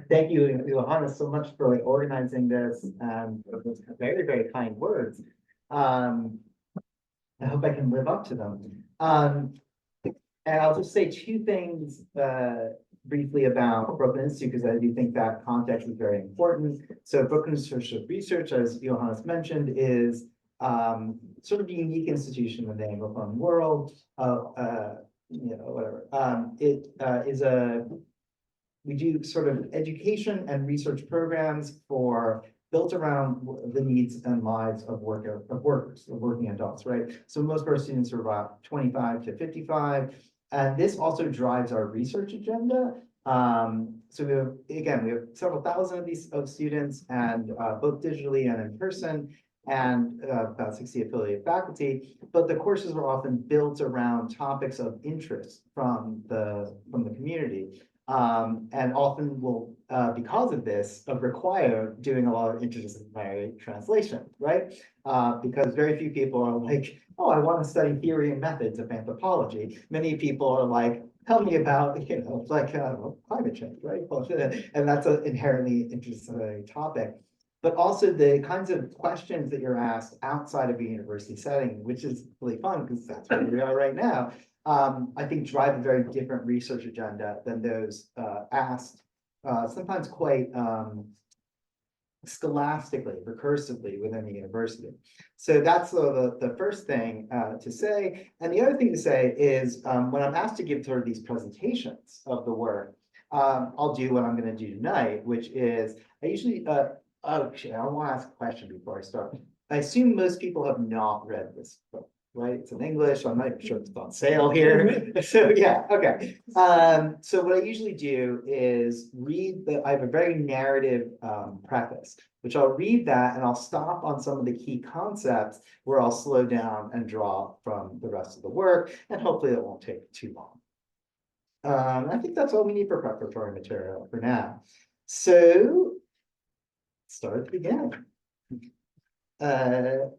Thank you, Johanna, so much for like organizing this and for those very, very kind words. I hope I can live up to them. And I'll just say two things briefly about Brooklyn Institute, because I do think that context is very important. So Brooklyn Institute of Research, as Johannes mentioned, is sort of a unique institution in the Anglophone world. Whatever. We do sort of education and research programs built around the needs and lives of workers, of working adults, right? So most of our students are about 25 to 55. And this also drives our research agenda. So we have several thousand of these students, and both digitally and in person, and about 60 affiliated faculty. But the courses are often built around topics of interest from the community. And often will, because of this, require doing a lot of interdisciplinary translation, right? Because very few people are like, oh, I want to study theory and methods of anthropology. Many people are like, tell me about, climate change, right? And that's an inherently interdisciplinary topic. But also the kinds of questions that you're asked outside of a university setting, which is really fun because that's where we are right now. I think drive a very different research agenda than those asked, sometimes quite scholastically, recursively within the university. So that's the first thing to say. And the other thing to say is when I'm asked to give sort of these presentations of the work, I'll do what I'm going to do tonight, which is I usually, actually, I want to ask a question before I start. I assume most people have not read this book, right? It's in English. I'm not even sure it's on sale here. So yeah, okay. So what I usually do is I have a very narrative preface, which I'll read that and I'll stop on some of the key concepts where I'll slow down and draw from the rest of the work. And hopefully it won't take too long. I think that's all we need for preparatory material for now. So start at the beginning. And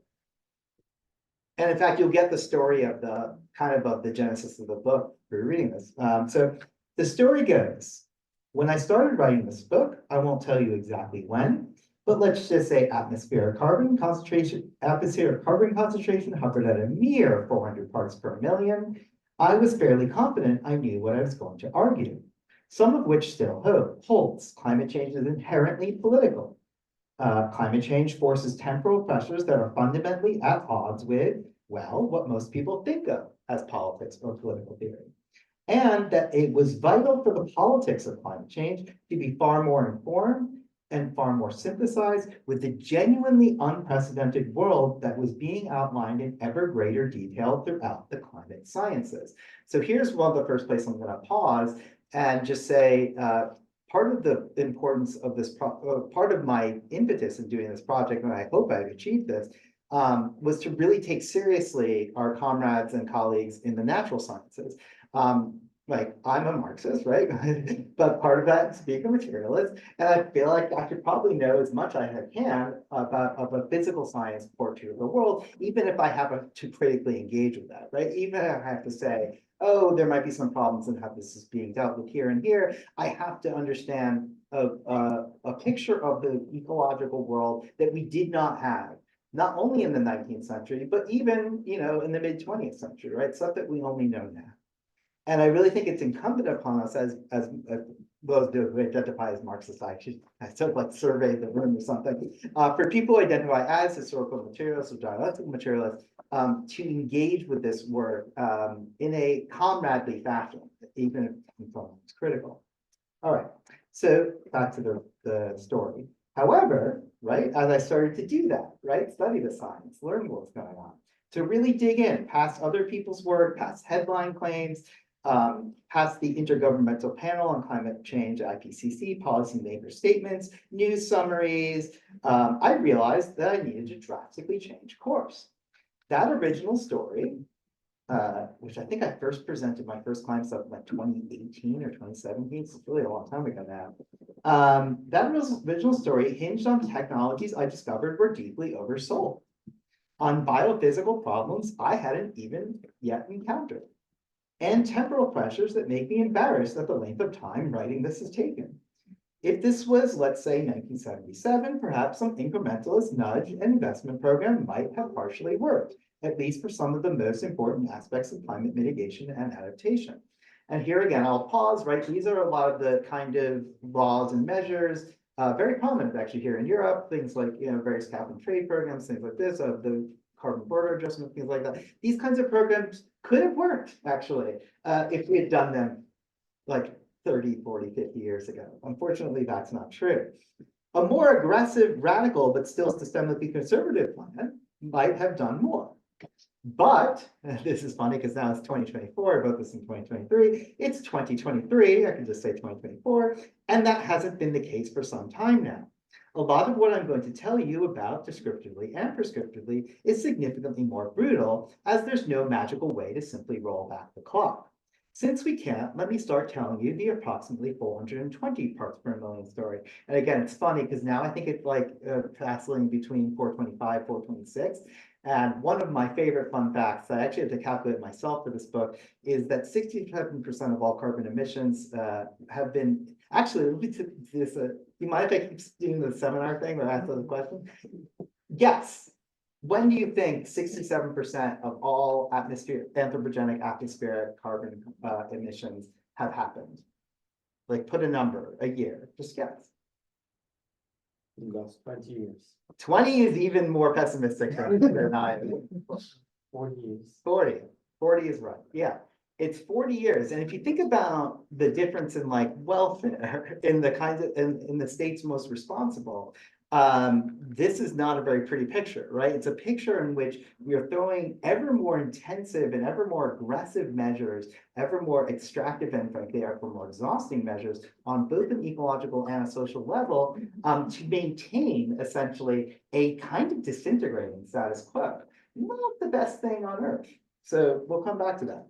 in fact, you'll get the story of the genesis of the book through reading this. So the story goes, when I started writing this book, I won't tell you exactly when, but let's just say atmospheric carbon concentration hovered at a mere 400 parts per million. I was fairly confident I knew what I was going to argue, some of which still holds. Climate change is inherently political. Climate change forces temporal pressures that are fundamentally at odds with, well, what most people think of as politics or political theory. And that it was vital for the politics of climate change to be far more informed and far more synthesized with the genuinely unprecedented world that was being outlined in ever greater detail throughout the climate sciences. So here's one of the first places I'm going to pause and just say, part of the importance of this, part of my impetus in doing this project, and I hope I've achieved this, was to really take seriously our comrades and colleagues in the natural sciences. Like, I'm a Marxist, right? But part of that is being a materialist. And I feel like I should probably know as much as I can about a physical science portrait of the world, even if I have to critically engage with that, right? Even if I have to say, oh, there might be some problems in how this is being dealt with here and here, I have to understand a picture of the ecological world that we did not have, not only in the 19th century, but even, in the mid 20th century, right? Stuff that we only know now. And I really think it's incumbent upon us as those who identify as Marxist, I sort of like survey the room or something. For people who identify as historical materialists or dialectical materialists, to engage with this work in a comradely fashion, even if it's critical. All right, so back to the story. However, right, as I started to do that, right, study the science, learn what's going on, to really dig in past other people's work, past headline claims, past the Intergovernmental Panel on Climate Change, IPCC, policymaker statements, news summaries, I realized that I needed to drastically change course. That original story, which I think I first presented my first climate stuff in like 2018 or 2017, so it's really a long time ago now. That original story hinged on technologies I discovered were deeply oversold, on biophysical problems I hadn't even yet encountered, and temporal pressures that make me embarrassed at the length of time writing this has taken. If this was, let's say, 1977, perhaps some incrementalist nudge and investment program might have partially worked, at least for some of the most important aspects of climate mitigation and adaptation. And here again, I'll pause, right? These are a lot of the kind of laws and measures, very prominent actually here in Europe, things like, various cap and trade programs, things like this, of the carbon border adjustment, things like that. These kinds of programs could have worked, actually, if we had done them like 30, 40, 50 years ago. Unfortunately, that's not true. A more aggressive, radical, but still systemically conservative plan might have done more. But, this is funny because now it's 2024, I wrote this in 2023, it's 2023, I can just say 2024, and that hasn't been the case for some time now. A lot of what I'm going to tell you about descriptively and prescriptively is significantly more brutal, as there's no magical way to simply roll back the clock. Since we can't, let me start telling you the approximately 420 parts per million story. And again, it's funny because now I think it's like vacillating between 425, 426. And one of my favorite fun facts that I actually had to calculate myself for this book is that 67% of all carbon emissions have been, actually, let me do this, you mind if I keep doing the seminar thing or ask the question? Yes. When do you think 67% of all anthropogenic atmospheric carbon emissions have happened? Like put a number, a year, just guess. In the last 20 years. 20 is even more pessimistic than I am. 40 years. 40 is right, yeah. It's 40 years. And if you think about the difference in like welfare in the kinds of, in the states most responsible, this is not a very pretty picture, right? It's a picture in which we are throwing ever more intensive and ever more aggressive measures, ever more extractive and frankly, ever more exhausting measures on both an ecological and a social level to maintain essentially a kind of disintegrating status quo. Not the best thing on earth. So we'll come back to that.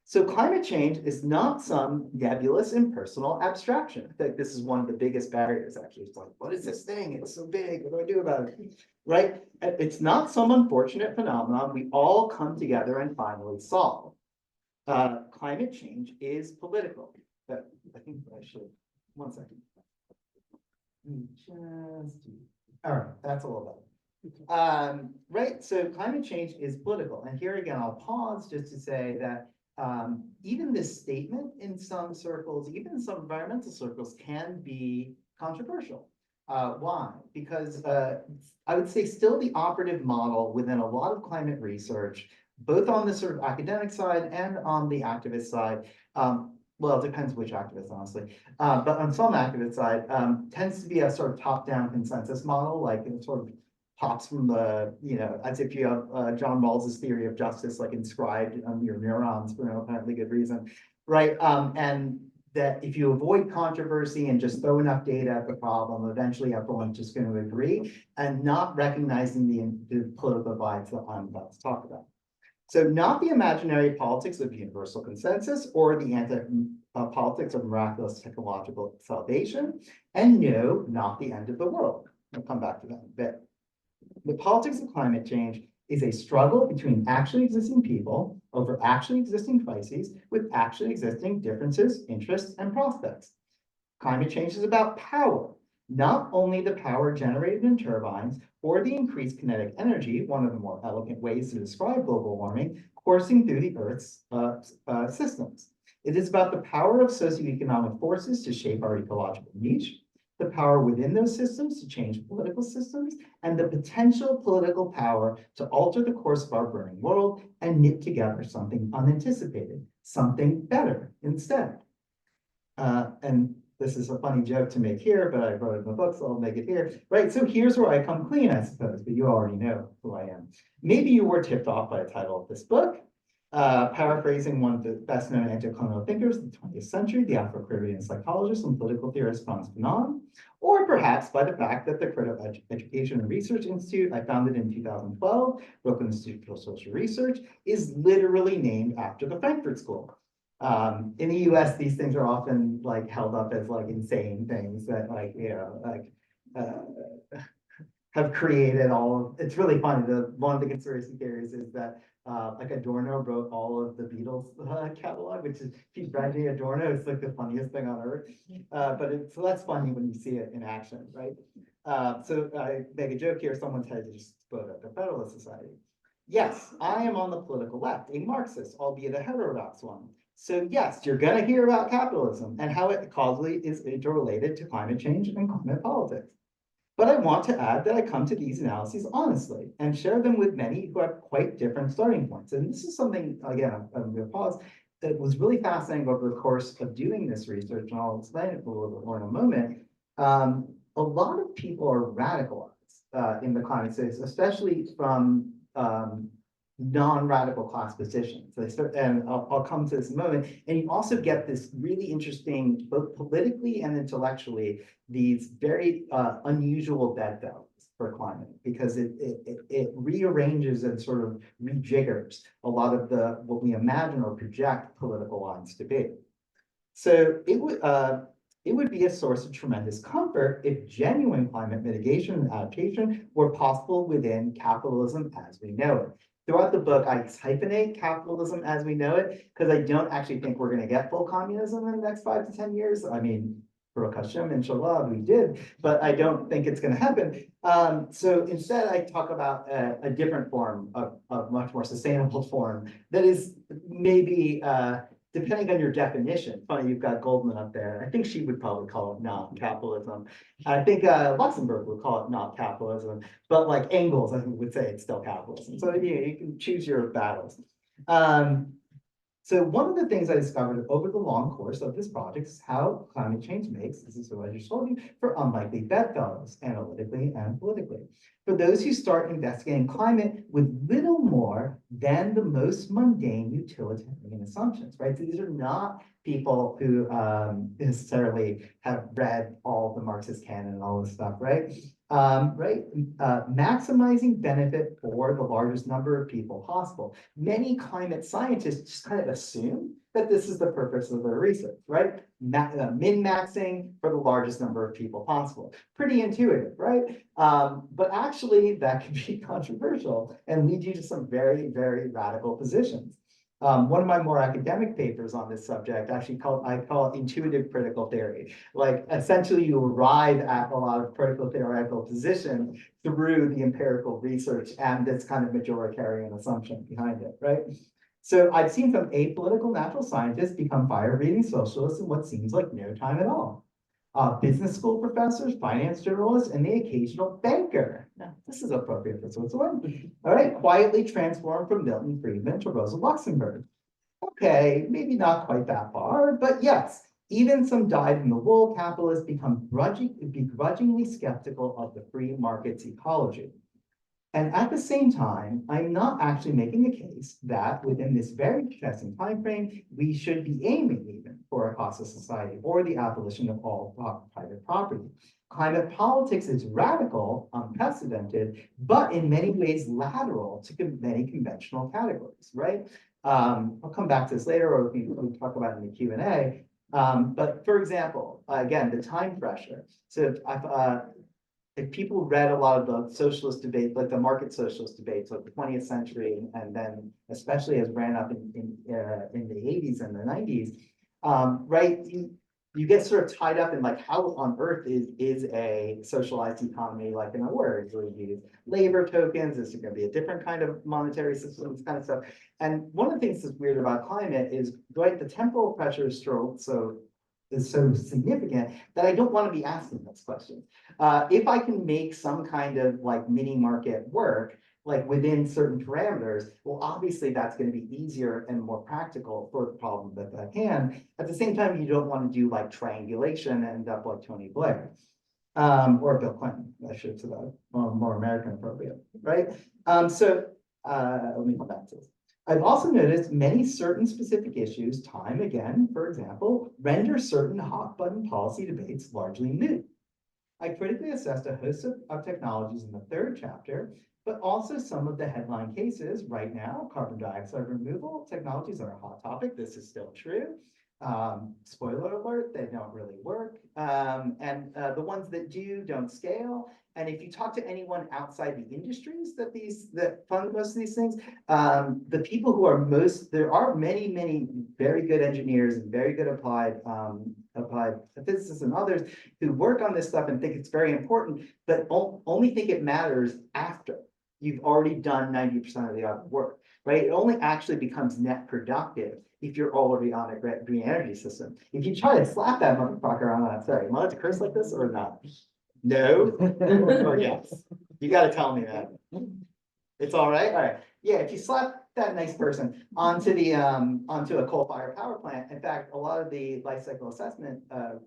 So climate change is not some nebulous impersonal abstraction. I think this is one of the biggest barriers, actually. It's like, what is this thing? It's so big. What do I do about it? Right? It's not some unfortunate phenomenon we all come together and finally solve. Climate change is political. But I think I should, one second. All right, that's a little better. Right, so climate change is political. And here again, I'll pause just to say that even this statement in some circles, even in some environmental circles, can be controversial. Why? Because I would say still the operative model within a lot of climate research, both on the sort of academic side and on the activist side, well, it depends which activist, honestly, but on some activist side, tends to be a sort of top-down consensus model, like it sort of pops from the, as if you have John Rawls's theory of justice, like inscribed on your neurons for no apparently good reason, right? And that if you avoid controversy and just throw enough data at the problem, eventually everyone's just going to agree and not recognizing the political divides that I'm about to talk about. So not the imaginary politics of universal consensus or the anti-politics of miraculous technological salvation, and no, not the end of the world. I'll come back to that in a bit. The politics of climate change is a struggle between actually existing people over actually existing crises with actually existing differences, interests, and prospects. Climate change is about power, not only the power generated in turbines or the increased kinetic energy, one of the more elegant ways to describe global warming, coursing through the Earth's systems. It is about the power of socioeconomic forces to shape our ecological niche, the power within those systems to change political systems, and the potential political power to alter the course of our burning world and knit together something unanticipated, something better instead. And this is a funny joke to make here, but I wrote it in the book, so I'll make it here. Right, so here's where I come clean, I suppose, but you already know who I am. Maybe you were tipped off by the title of this book, paraphrasing one of the best-known anti-colonial thinkers of the 20th century, the Afro-Caribbean psychologist and political theorist Frantz Fanon, or perhaps by the fact that the Critical Education and Research Institute, I founded in 2012, Brooklyn Institute for Social Research, is literally named after the Frankfurt School. In the US, these things are often like held up as like insane things that like, have created it's really funny. One of the conspiracy theories is that like Adorno wrote all of the Beatles catalog, which is, if you read Adorno, it's like the funniest thing on earth. But it's less funny when you see it in action, right? So I make a joke here, someone's head just explode up the Federalist Society. Yes, I am on the political left, a Marxist, albeit a heterodox one. So yes, you're going to hear about capitalism and how it causally is interrelated to climate change and climate politics. But I want to add that I come to these analyses honestly and share them with many who have quite different starting points. And this is something, again, I'm going to pause, that was really fascinating over the course of doing this research, and I'll explain it a little bit more in a moment. A lot of people are radicalized in the climate space, especially from non-radical class positions. And I'll come to this in a moment. And you also get this really interesting, both politically and intellectually, these very unusual bedfellows for climate, because it rearranges and sort of rejiggers a lot of what we imagine or project political lines to be. So it would be a source of tremendous comfort if genuine climate mitigation and adaptation were possible within capitalism as we know it. Throughout the book, I hyphenate capitalism as we know it, because I don't actually think we're going to get full communism in the next 5 to 10 years. I mean, Baruch Hashem, inshallah, we did, but I don't think it's going to happen. So instead, I talk about a different form of much more sustainable form that is maybe, depending on your definition. Funny, you've got Goldman up there. I think she would probably call it not capitalism. I think Luxembourg would call it not capitalism, but like Engels, I think, would say it's still capitalism. So you can choose your battles. So one of the things I discovered over the long course of this project is how climate change makes, this is what I just told you, for unlikely bedfellows, analytically and politically. For those who start investigating climate with little more than the most mundane utilitarian assumptions, right? So these are not people who necessarily have read all the Marxist canon and all this stuff, right? Maximizing benefit for the largest number of people possible. Many climate scientists just kind of assume that this is the purpose of their research, right? Min-maxing for the largest number of people possible. Pretty intuitive, right? But actually that can be controversial and lead you to some very, very radical positions. One of my more academic papers on this subject I call it intuitive critical theory. Like essentially you arrive at a lot of critical theoretical positions through the empirical research and this kind of majoritarian assumption behind it, right? So I've seen some apolitical natural scientists become fire-breathing socialists in what seems like no time at all. Business school professors, finance journalists, and the occasional banker. Now, this is appropriate for Switzerland. All right, quietly transformed from Milton Friedman to Rosa Luxemburg. Okay, maybe not quite that far, but yes, even some dyed-in-the-wool capitalists become begrudgingly skeptical of the free market's ecology. And at the same time, I'm not actually making the case that within this very pressing time frame, we should be aiming even for a cost of society or the abolition of all private property. Climate politics is radical, unprecedented, but in many ways lateral to many conventional categories, right? I'll come back to this later, or we can talk about it in the Q&A. But for example, again, the time pressure. So if people read a lot of the socialist debate, like the market socialist debates of the 20th century, and then especially as ran up in the 80s and the 90s, right? You get sort of tied up in like how on earth is a socialized economy, like in a word, where you use labor tokens, is it going to be a different kind of monetary system, this kind of stuff. And one of the things that's weird about climate is, right, the temporal pressure is so significant that I don't want to be asking this question. If I can make some kind of like mini market work, like within certain parameters, well, obviously that's going to be easier and more practical for the problem that I can. At the same time, you don't want to do like triangulation and end up like Tony Blair or Bill Clinton, I should say that, more American appropriate, right? Let me come back to this. I've also noticed many certain specific issues, time again, for example, render certain hot button policy debates largely moot. I critically assessed a host of technologies in the third chapter, but also some of the headline cases right now. Carbon dioxide removal technologies are a hot topic. This is still true. Spoiler alert, they don't really work. And the ones that do don't scale. And if you talk to anyone outside the industries that fund most of these things, the people who are there are many very good engineers and very good applied physicists and others who work on this stuff and think it's very important, but only think it matters after you've already done 90% of the other work, right? It only actually becomes net productive if you're already on a green energy system. If you try to slap that motherfucker on that, sorry, am I allowed to curse like this or not? No? Or yes? You gotta tell me that. It's all right? All right. Yeah, if you slap that nice person onto onto a coal-fired power plant, in fact, a lot of the life cycle assessment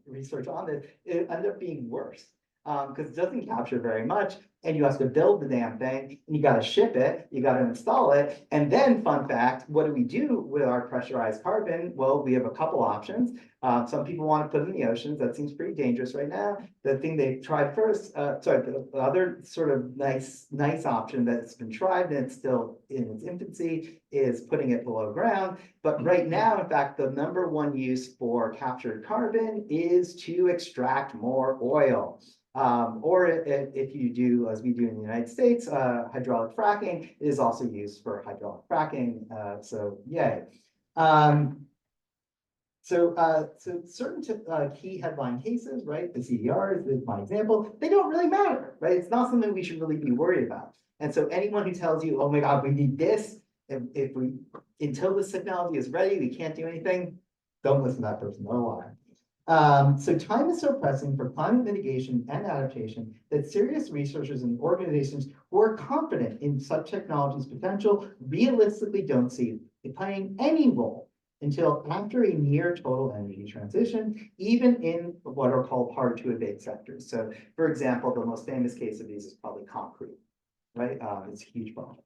research on this, it ended up being worse. Because it doesn't capture very much, and you have to build the damn thing, and you got to ship it, you got to install it, and then, fun fact, what do we do with our pressurized carbon? Well, we have a couple options. Some people want to put it in the oceans. That seems pretty dangerous right now. The thing they tried first, the other sort of nice option that's been tried and it's still in its infancy is putting it below ground. But right now, in fact, the #1 use for captured carbon is to extract more oil. Or if you do, as we do in the United States, hydraulic fracking is also used for hydraulic fracking. So yay. So certain key headline cases, right? The CDRs is my example. They don't really matter, right? It's not something we should really be worried about. And so anyone who tells you, oh my God, we need this, until this technology is ready, we can't do anything, don't listen to that person, they're lying. So time is so pressing for climate mitigation and adaptation that serious researchers and organizations who are confident in such technology's potential realistically don't see it playing any role until after a near total energy transition, even in what are called hard to abate sectors. So for example, the most famous case of these is probably concrete, right? It's a huge problem.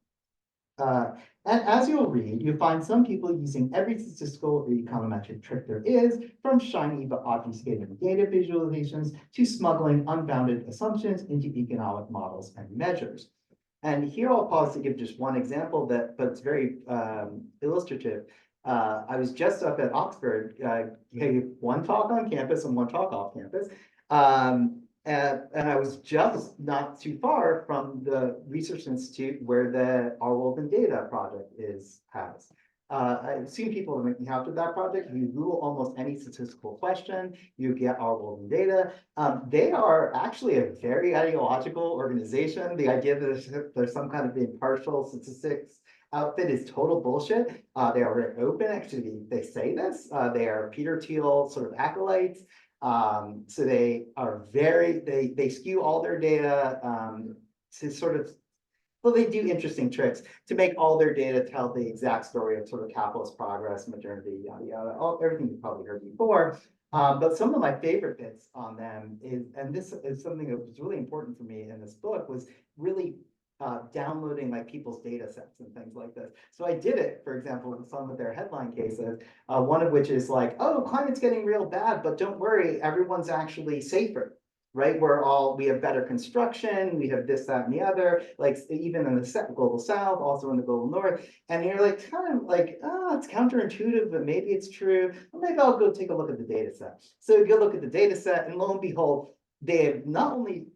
And as you'll read, you find some people using every statistical or econometric trick there is, from shiny but obfuscated data visualizations to smuggling unbounded assumptions into economic models and measures. And here I'll pause to give just one example but it's very illustrative. I was just up at Oxford, gave one talk on campus and one talk off campus. And I was just not too far from the research institute where the Our World in Data project has. I've seen people making out to that project. You Google almost any statistical question, you get Our World in Data. They are actually a very ideological organization. The idea that there's some kind of impartial statistics outfit is total bullshit. They are very open, actually, they say this. They are Peter Thiel sort of acolytes. So they are they skew all their data to sort of, well, they do interesting tricks to make all their data tell the exact story of sort of capitalist progress, modernity, yada, yada, everything you've probably heard before. But some of my favorite bits on them is, and this is something that was really important for me in this book, was really downloading like people's data sets and things like this. So I did it, for example, with some of their headline cases, one of which is like, oh, climate's getting real bad, but don't worry, everyone's actually safer, right? We have better construction, we have this, that, and the other, like even in the global south, also in the global north. And you're like, kind of like, oh, it's counterintuitive, but maybe it's true. Well, maybe I'll go take a look at the data set. So you go look at the data set, and lo and behold, they have not only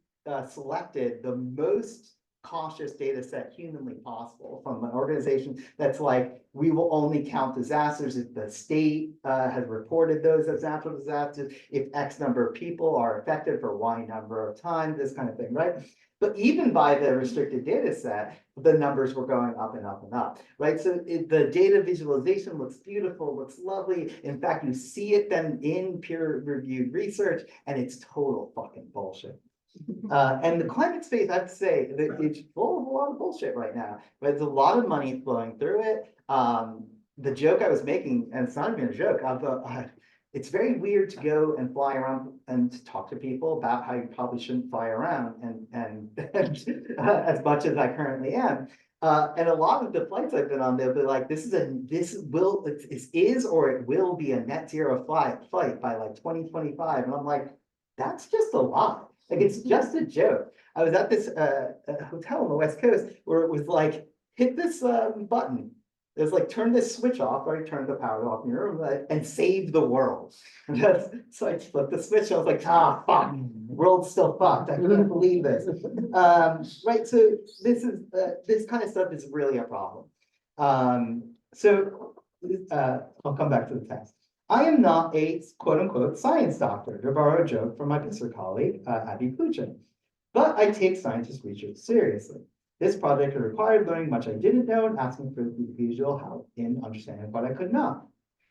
selected the most cautious data set humanly possible from an organization that's like, we will only count disasters if the state has reported those as natural disasters, if X number of people are affected for Y number of time, this kind of thing, right? But even by the restricted data set, the numbers were going up and up and up, right? So the data visualization looks beautiful, looks lovely. In fact, you see it then in peer-reviewed research, and it's total fucking bullshit. And the climate space, I have to say, that it's full of a lot of bullshit right now, but there's a lot of money flowing through it. The joke I was making, and it's not even a joke, it's very weird to go and fly around and to talk to people about how you probably shouldn't fly around and as much as I currently am. And a lot of the flights I've been on, they'll be like, this is or it will be a net zero flight by like 2025. And I'm like, that's just a lie. Like, it's just a joke. I was at this hotel on the West Coast where it was like, hit this button It's like, turn this switch off, right? Turn the power off in your room, right? And save the world. So I flipped the switch. I was like, ah, fuck, world's still fucked. I can't believe this. Right. So this kind of stuff is really a problem. I'll come back to the text. I am not a quote unquote science doctor, to borrow a joke from my Visser colleague, Abby Puchin, but I take scientist research seriously. This project has required learning much I didn't know and asking for the usual help in understanding what I could not.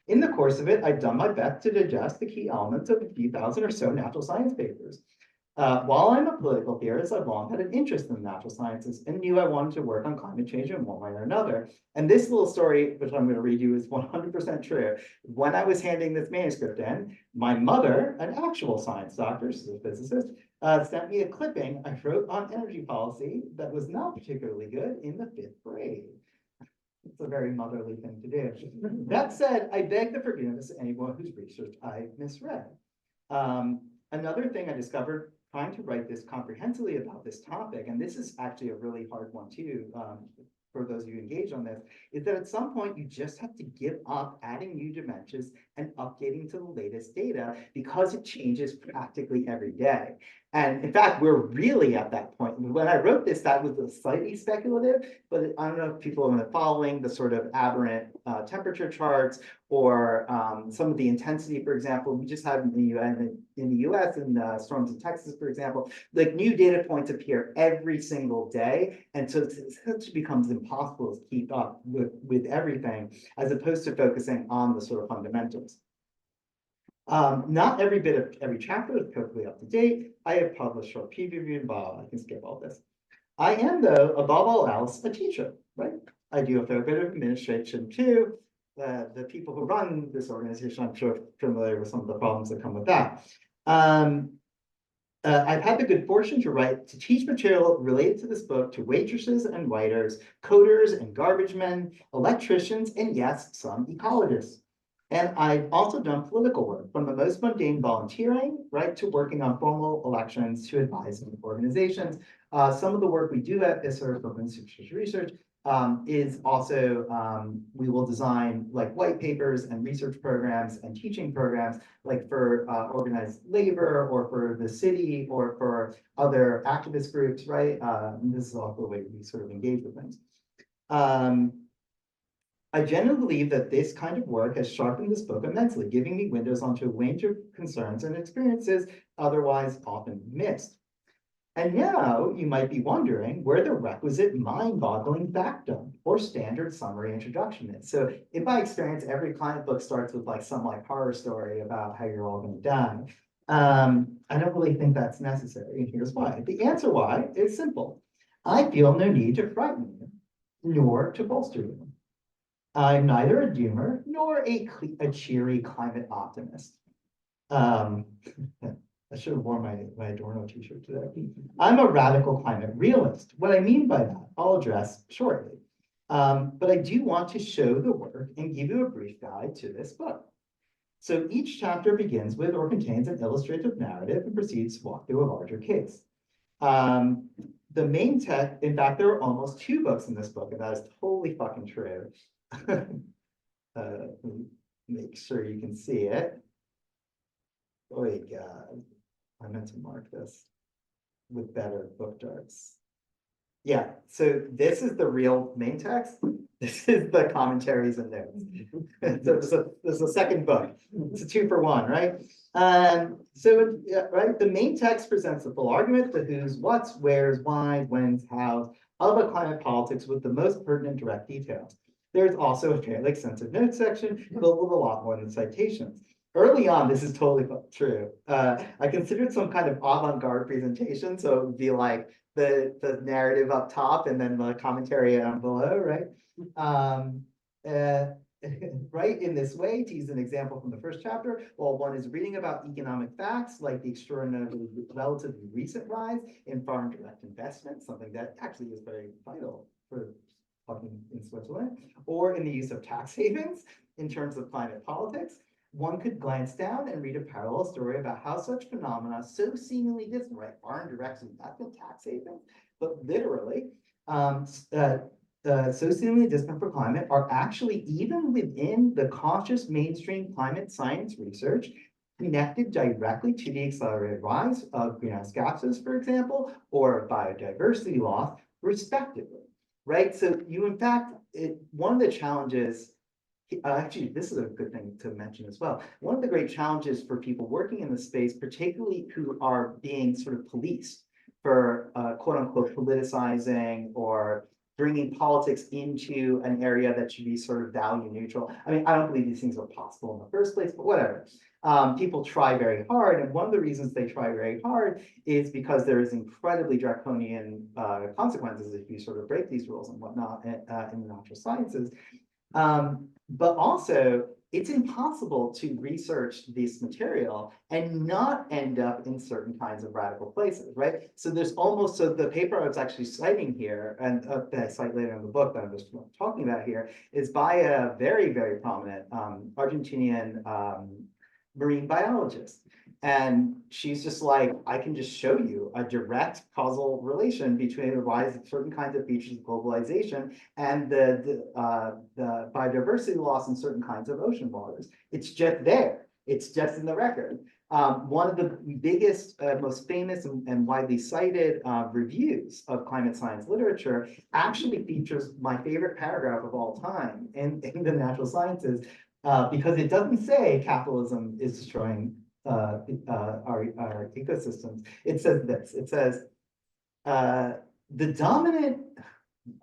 In the course of it, I've done my best to digest the key elements of a few thousand or so natural science papers. While I'm a political theorist, I've long had an interest in the natural sciences and knew I wanted to work on climate change in one way or another. And this little story, which I'm going to read you, is 100% true. When I was handing this manuscript in, my mother, an actual science doctor, she's a physicist, sent me a clipping I wrote on energy policy that was not particularly good in the 5th grade. It's a very motherly thing to do. That said, I beg the forgiveness of anyone whose research I misread. Another thing I discovered trying to write this comprehensively about this topic, and this is actually a really hard one too, for those of you engaged on this, is that at some point you just have to give up adding new dimensions and updating to the latest data because it changes practically every day. And in fact, we're really at that point. When I wrote this, that was slightly speculative, but I don't know if people have been following the sort of aberrant temperature charts or some of the intensity, for example. We just had in the US and storms in Texas, for example, like new data points appear every single day. And so it becomes impossible to keep up with everything, as opposed to focusing on the sort of fundamentals. Not every bit of every chapter is perfectly up to date. I have published short preview and blah, I can skip all this. I am, though, above all else, a teacher, right? I do a fair bit of administration too. The people who run this organization, I'm sure, are familiar with some of the problems that come with that. I've had the good fortune to teach material related to this book to waitresses and waiters, coders and garbage men, electricians, and yes, some ecologists. And I've also done political work, from the most mundane volunteering, right, to working on formal elections to advising organizations. Some of the work we do at Visser for Institute Research is also, we will design like white papers and research programs and teaching programs, like for organized labor or for the city or for other activist groups, right? This is also the way we sort of engage with things. I genuinely believe that this kind of work has sharpened this book immensely, giving me windows onto a range of concerns and experiences otherwise often missed. And now you might be wondering where the requisite mind-boggling factum or standard summary introduction is. So in my experience, every climate book starts with like some like horror story about how you're all going to die. I don't really think that's necessary, and here's why. The answer why is simple. I feel no need to frighten you, nor to bolster you. I'm neither a doomer nor a cheery climate optimist. I should have worn my Adorno t-shirt today. I'm a radical climate realist. What I mean by that, I'll address shortly. But I do want to show the work and give you a brief guide to this book. So each chapter begins with or contains an illustrative narrative and proceeds to walk through a larger case. The main text, in fact, there are almost 2 books in this book, and that is totally fucking true. Make sure you can see it. Oh my God, I meant to mark this with better book darts. Yeah, so this is the real main text. This is the commentaries and notes. So there's a second book. It's a 2-for-1, right? Right, the main text presents the full argument, the who's, what's, where's, why, when's, how's of a climate politics with the most pertinent direct details. There's also a fairly extensive notes section filled with a lot more than citations. Early on, this is totally true. I considered some kind of avant-garde presentation, so it would be like the narrative up top and then the commentary down below, right? Right, in this way, to use an example from the first chapter, while one is reading about economic facts like the extraordinarily relatively recent rise in foreign direct investment, something that actually is very vital for talking in Switzerland, or in the use of tax havens in terms of climate politics, one could glance down and read a parallel story about how such phenomena so seemingly distant, right, foreign direct investment, tax havens, but literally socially discipline for climate are actually, even within the cautious mainstream climate science research, connected directly to the accelerated rise of greenhouse gases, for example, or biodiversity loss, respectively, right? So you, in fact, one of the challenges, actually, this is a good thing to mention as well. One of the great challenges for people working in the space, particularly who are being sort of policed for quote unquote politicizing or bringing politics into an area that should be sort of value neutral. I mean, I don't believe these things are possible in the first place, but whatever. People try very hard, and one of the reasons they try very hard is because there is incredibly draconian consequences if you sort of break these rules and whatnot in the natural sciences. But also, it's impossible to research this material and not end up in certain kinds of radical places, right? So there's almost, so the paper I was actually citing here, and that I cite later in the book that I'm just talking about here, is by a very, very prominent Argentinian marine biologist. And she's just like, I can just show you a direct causal relation between the rise of certain kinds of features of globalization and the biodiversity loss in certain kinds of ocean waters. It's just there. It's just in the record. One of the biggest, most famous and widely cited reviews of climate science literature actually features my favorite paragraph of all time in the natural sciences, because it doesn't say capitalism is destroying our ecosystems. It says this, it says, the dominant,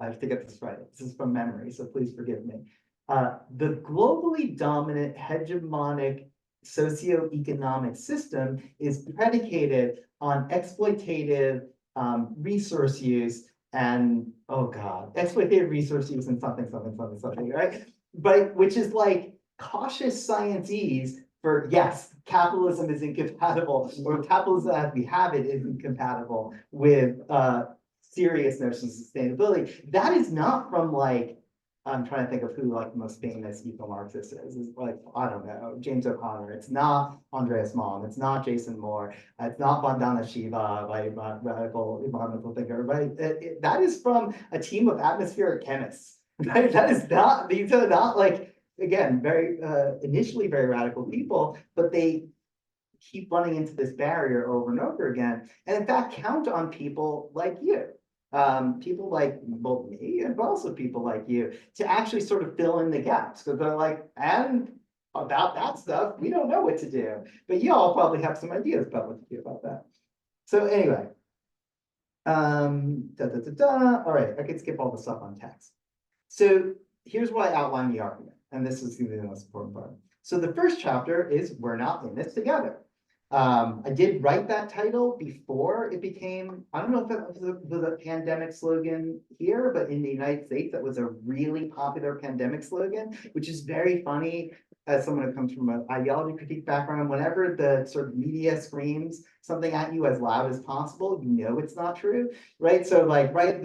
I have to get this right, this is from memory, so please forgive me. The globally dominant hegemonic socioeconomic system is predicated on exploitative resource use and, oh God, exploitative resource use and something, right? But which is like cautious science-ese for, yes, capitalism is incompatible, or capitalism as we have it is incompatible with serious notions of sustainability. That is not from, like, I'm trying to think of who like the most famous eco-Marxist is. It's like, I don't know, James O'Connor. It's not Andreas Malm. It's not Jason Moore. It's not Vandana Shiva, like radical environmental thinker, right? That is from a team of atmospheric chemists. Right? That is not, these are not like, again, very initially very radical people, but they keep running into this barrier over and over again. And in fact, count on people like you. People like both me and also people like you to actually sort of fill in the gaps, because they're like, and about that stuff, we don't know what to do, but you all probably have some ideas about what to do about that. So anyway, all right, I could skip all the stuff on text. So here's what I outline the argument, and this is the most important part. So the first chapter is we're not in this together. I did write that title before it became, I don't know if that was a pandemic slogan here, but in the United States, that was a really popular pandemic slogan, which is very funny as someone who comes from an ideology critique background. Whenever the sort of media screams something at you as loud as possible, you know it's not true, right? So like, right,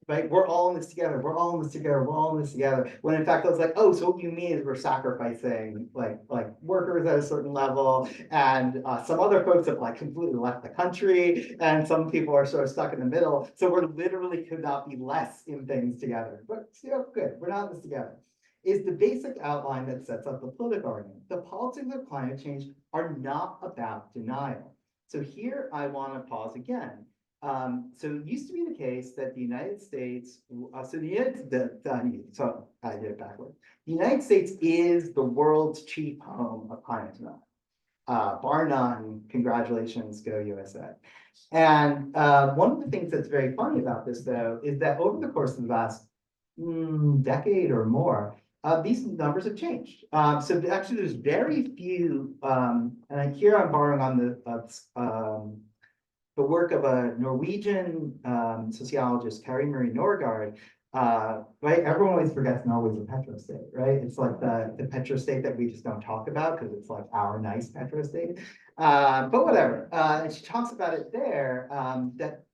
right, we're all in this together, we're all in this together, we're all in this together. When in fact, I was like, oh, so what you mean is we're sacrificing like workers at a certain level, and some other folks have like completely left the country, and some people are sort of stuck in the middle. So we're literally could not be less in things together. But still, good, we're not in this together. Is the basic outline that sets up the political argument. The politics of climate change are not about denial. So here I want to pause again. So it used to be the case that the United States, so I did it backwards. The United States is the world's chief home of climate denial. Bar none, congratulations, go USA. And one of the things that's very funny about this, though, is that over the course of the last decade or more, these numbers have changed. So actually, there's very few, and here I'm borrowing on the work of a Norwegian sociologist, Kari Marie Norgaard. Right, everyone always forgets Norway's a petrostate, right? It's like the petrostate that we just don't talk about because it's like our nice petrostate. But whatever. And she talks about it there, that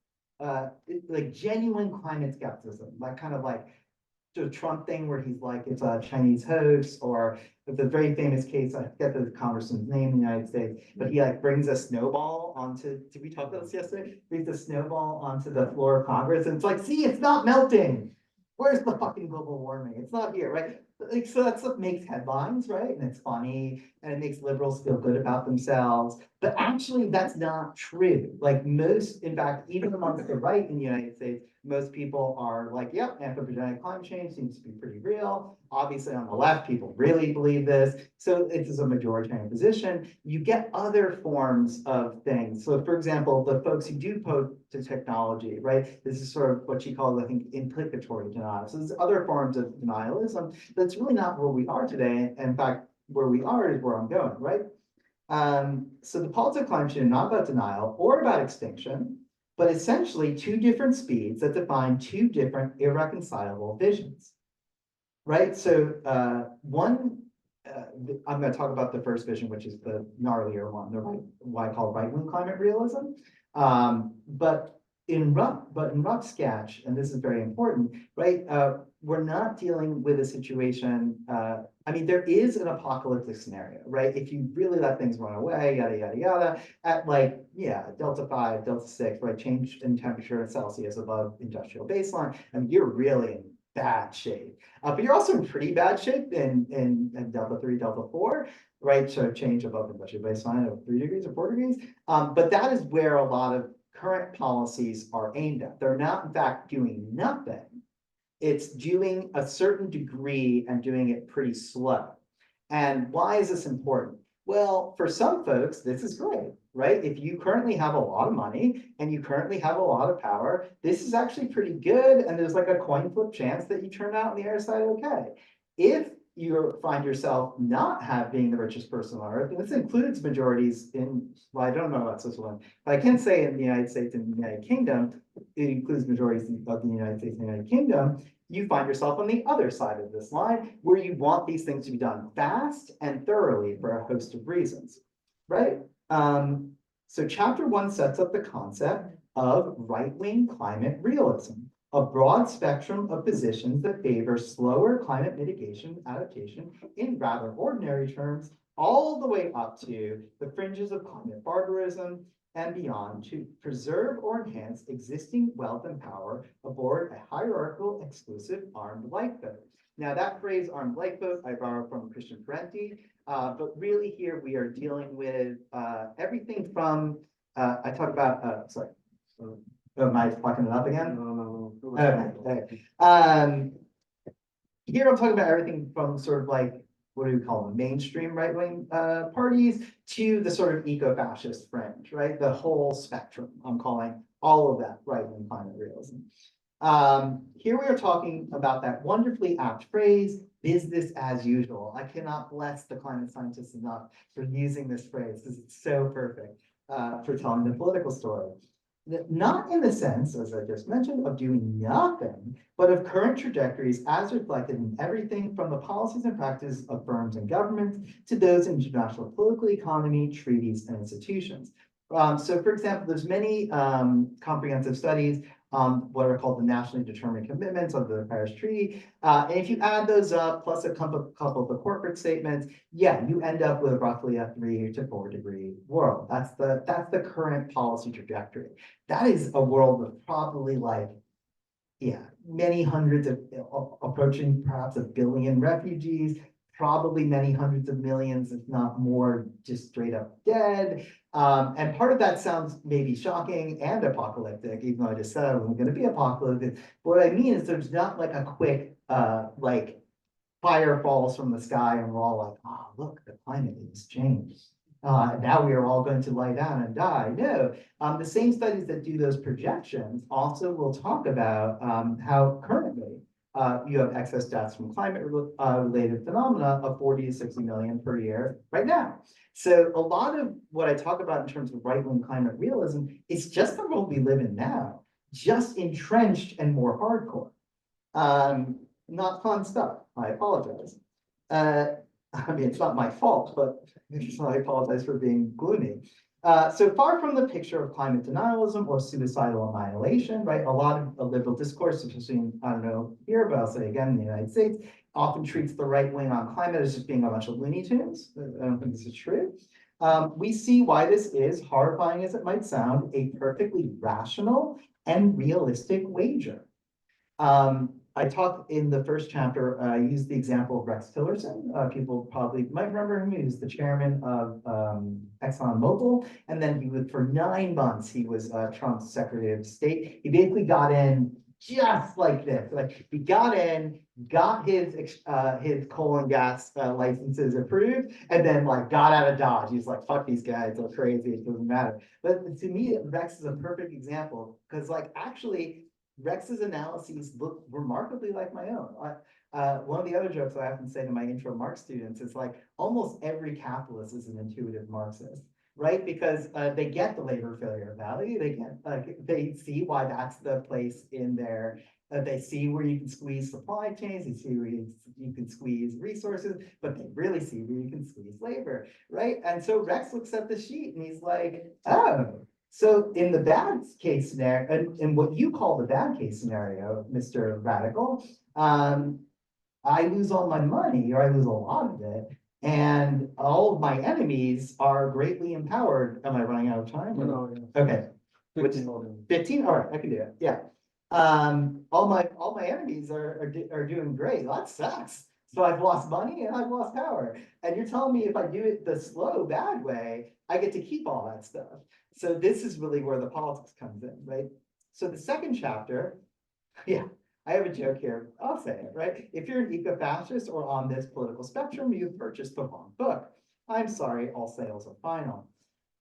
like genuine climate skepticism, like kind of like the Trump thing where he's like, it's a Chinese hoax, or the very famous case, I forget the congressman's name in the United States, but he like brings a snowball onto, did we talk about this yesterday? Brings a snowball onto the floor of Congress, and it's like, see, it's not melting. Where's the fucking global warming? It's not here, right? Like, so that's what makes headlines, right? And it's funny and it makes liberals feel good about themselves. But actually, that's not true. Like most, in fact, even amongst the right in the United States, most people are like, yep, anthropogenic climate change seems to be pretty real. Obviously, on the left, people really believe this. So it is a majoritarian position. You get other forms of things. So for example, the folks who do pose to technology, right? This is sort of what she calls, I think, implicatory denial. So there's other forms of denialism. That's really not where we are today. In fact, where we are is where I'm going, right? So the politics of climate change is not about denial or about extinction, but essentially two different speeds that define two different irreconcilable visions, right? So I'm going to talk about the first vision, which is the gnarlier one, the what I call right-wing climate realism. But in rough sketch, and this is very important, right? We're not dealing with a situation. I mean, there is an apocalyptic scenario, right? If you really let things run away, yada yada yada, at like Delta 5, Delta 6, right? Change in temperature in Celsius above industrial baseline, and you're really in bad shape. But you're also in pretty bad shape in Delta 3, Delta 4, right? So change above industrial baseline of 3 degrees or 4 degrees. But that is where a lot of current policies are aimed at. They're not, in fact, doing nothing. It's doing a certain degree and doing it pretty slow. And why is this important? Well, for some folks, this is great, right? If you currently have a lot of money and you currently have a lot of power, this is actually pretty good. And there's like a coin flip chance that you turn out on the other side okay. If you find yourself not being the richest person on earth, and this includes majorities in, well, I don't know about Switzerland, but I can say in the United States and the United Kingdom, it includes majorities of the United States and the United Kingdom, you find yourself on the other side of this line where you want these things to be done fast and thoroughly for a host of reasons, right? So chapter 1 sets up the concept of right-wing climate realism, a broad spectrum of positions that favor slower climate mitigation adaptation in rather ordinary terms, all the way up to the fringes of climate barbarism and beyond to preserve or enhance existing wealth and power aboard a hierarchical, exclusive armed lifeboat. Now that phrase armed lifeboat, I borrowed from Christian Parenti, but really here we are dealing with everything from, I talk about, sorry, am I fucking it up again? No. Okay. Here I'm talking about everything from sort of like, what do we call them, mainstream right-wing parties to the sort of eco-fascist fringe, right? The whole spectrum, I'm calling all of that right-wing climate realism. Here we are talking about that wonderfully apt phrase, business as usual. I cannot bless the climate scientists enough for using this phrase because it's so perfect for telling the political story. Not in the sense, as I just mentioned, of doing nothing, but of current trajectories as reflected in everything from the policies and practices of firms and governments to those in international political economy, treaties, and institutions. So for example, there's many comprehensive studies what are called the nationally determined commitments of the Paris Treaty. And if you add those up, plus a couple of the corporate statements, yeah, you end up with roughly a 3 to 4 degree world. That's the current policy trajectory. That is a world of probably like, many hundreds of, approaching perhaps 1 billion refugees, probably many hundreds of millions, if not more, just straight up dead. And part of that sounds maybe shocking and apocalyptic, even though I just said I wasn't going to be apocalyptic. But what I mean is there's not like a quick, like fire falls from the sky and we're all like, oh, look, the climate has changed. Now we are all going to lie down and die. No, the same studies that do those projections also will talk about how currently you have excess deaths from climate related phenomena of 40 to 60 million per year right now. So a lot of what I talk about in terms of right-wing climate realism is just the world we live in now, just entrenched and more hardcore. Not fun stuff. I apologize. I mean, it's not my fault, but I apologize for being gloomy. So far from the picture of climate denialism or suicidal annihilation, right? A lot of liberal discourse, especially, I don't know here, but I'll say again in the United States, often treats the right wing on climate as just being a bunch of Looney Tunes. I don't think this is true. We see why this is, horrifying as it might sound, a perfectly rational and realistic wager. I talked in the first chapter, I used the example of Rex Tillerson. People probably might remember him. He was the chairman of ExxonMobil. And then he was, for 9 months, he was Trump's Secretary of State. He basically got in just like this. Like he got in, got his coal and gas licenses approved, and then like got out of Dodge. He's like, fuck these guys, they're crazy, it doesn't matter. But to me, Rex is a perfect example, because like actually Rex's analyses look remarkably like my own. One of the other jokes I often say to my intro Marx students is like, almost every capitalist is an intuitive Marxist, right? Because they get the labor failure value, they get they see why that's the place in their, they see where you can squeeze supply chains, they see where you can squeeze resources, but they really see where you can squeeze labor, right? And so Rex looks at the sheet and he's like, oh, so in the bad case scenario, and what you call the bad case scenario, Mr. Radical, I lose all my money, or I lose a lot of it, and all of my enemies are greatly empowered. Am I running out of time? No, Okay. 15 more. 15? All right, I can do it. Yeah. All my enemies are doing great. That sucks. So I've lost money and I've lost power. And you're telling me if I do it the slow, bad way, I get to keep all that stuff. So this is really where the politics comes in, right? So the second chapter, yeah, I have a joke here. I'll say it, right? If you're an eco-fascist or on this political spectrum, you've purchased the wrong book. I'm sorry, all sales are final.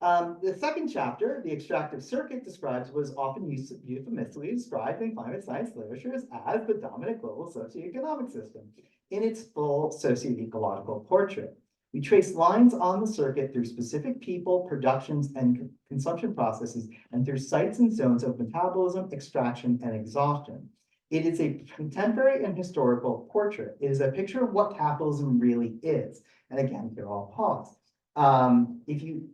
The second chapter, the extractive circuit, describes what is often euphemistically described in climate science literature as the dominant global socioeconomic system in its full socio-ecological portrait. We trace lines on the circuit through specific people, productions, and consumption processes, and through sites and zones of metabolism, extraction, and exhaustion. It is a contemporary and historical portrait. It is a picture of what capitalism really is. And again, here I'll pause.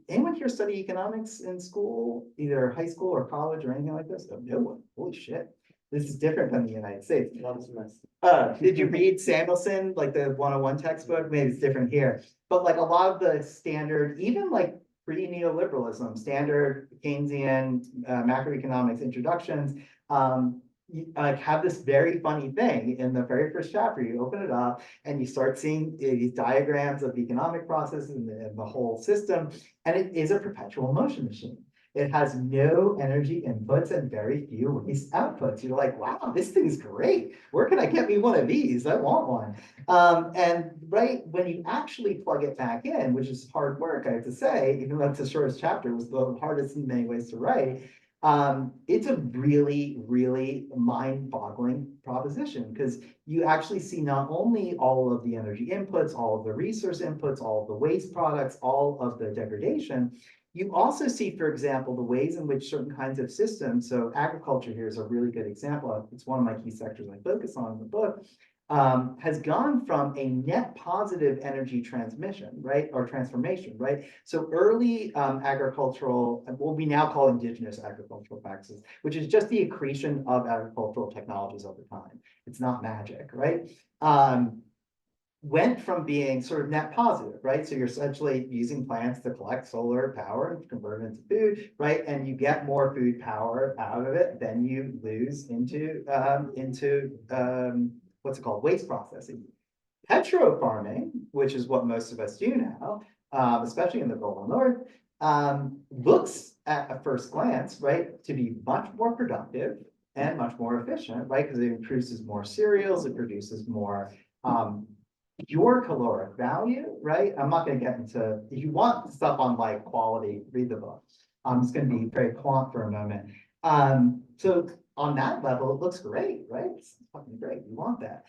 Anyone here study economics in school, either high school or college or anything like this? No one. Holy shit. This is different than the United States. Did you read Samuelson, like the 101 textbook? Maybe it's different here. But like a lot of the standard, even like pre-neoliberalism, standard Keynesian macroeconomics introductions, like have this very funny thing in the very first chapter. You open it up and you start seeing these diagrams of economic processes and the whole system, and it is a perpetual motion machine. It has no energy inputs and very few waste outputs. You're like, wow, this thing's great. Where can I get me one of these? I want one. And right when you actually plug it back in, which is hard work, I have to say, even though it's the shortest chapter, it was the hardest in many ways to write. It's a really, really mind-boggling proposition, because you actually see not only all of the energy inputs, all of the resource inputs, all of the waste products, all of the degradation. You also see, for example, the ways in which certain kinds of systems, so agriculture here is a really good example. It's one of my key sectors I focus on in the book, has gone from a net positive energy transmission, right, or transformation, right? So early agricultural, what we now call indigenous agricultural practices, which is just the accretion of agricultural technologies over time. It's not magic, right? Went from being sort of net positive, right? So you're essentially using plants to collect solar power and convert it into food, right? And you get more food power out of it than you lose into what's it called? Waste processing. Petro farming, which is what most of us do now, especially in the global north, looks at a first glance, right, to be much more productive and much more efficient, right? Because it produces more cereals, it produces more pure caloric value, right? I'm not going to get into, if you want stuff on like quality, read the book. I'm just going to be very quant for a moment. So on that level, it looks great, right? It's fucking great. You want that.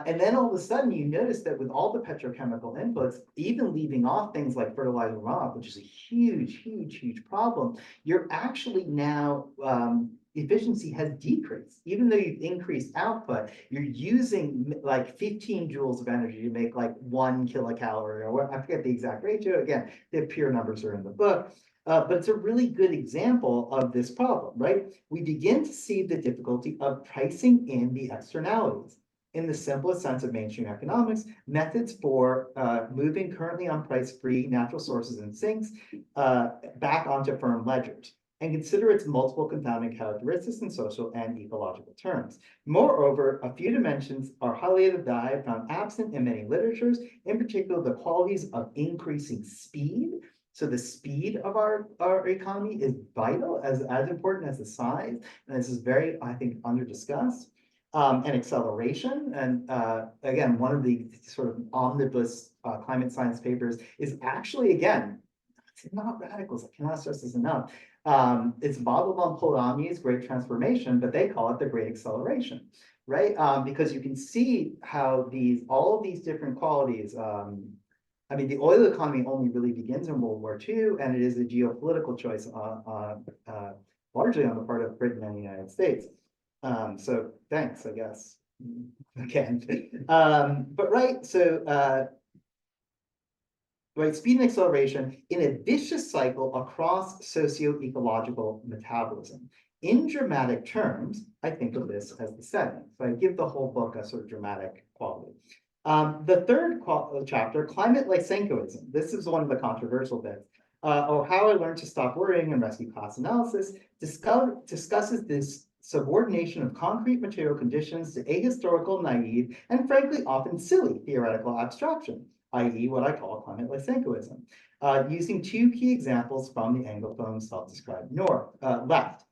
And then all of a sudden, you notice that with all the petrochemical inputs, even leaving off things like fertilizer runoff, which is a huge, huge, huge problem, you're actually now efficiency has decreased. Even though you've increased output, you're using like 15 joules of energy to make like 1 kilocalorie, or what, I forget the exact ratio. Again, the pure numbers are in the book. But it's a really good example of this problem, right? We begin to see the difficulty of pricing in the externalities. In the simplest sense of mainstream economics, methods for moving currently unpriced free natural sources and sinks back onto firm ledgers. and consider its multiple confounding characteristics in social and ecological terms. Moreover, a few dimensions are highlighted that I have found absent in many literatures, in particular the qualities of increasing speed. So the speed of our economy is vital, as important as the size, and this is very, I think, under-discussed. And acceleration. And again, one of the sort of omnibus climate science papers is actually, again, it's not radicals, I cannot stress this enough. It's modeled on Polanyi's Great Transformation, but they call it the Great Acceleration, right? Because you can see how all of these different qualities, I mean, the oil economy only really begins in World War II, and it is a geopolitical choice largely on the part of Britain and the United States. So thanks, I guess, again. But right, so right, speed and acceleration in a vicious cycle across socio-ecological metabolism. In dramatic terms, I think of this as the setting. So I give the whole book a sort of dramatic quality. The third chapter, climate Lysenkoism. This is one of the controversial bits. Or how I learned to stop worrying and rescue class analysis discusses this subordination of concrete material conditions to ahistorical, naive, and frankly often silly theoretical abstraction, i.e. what I call climate Lysenkoism, using two key examples from the Anglophone self-described left.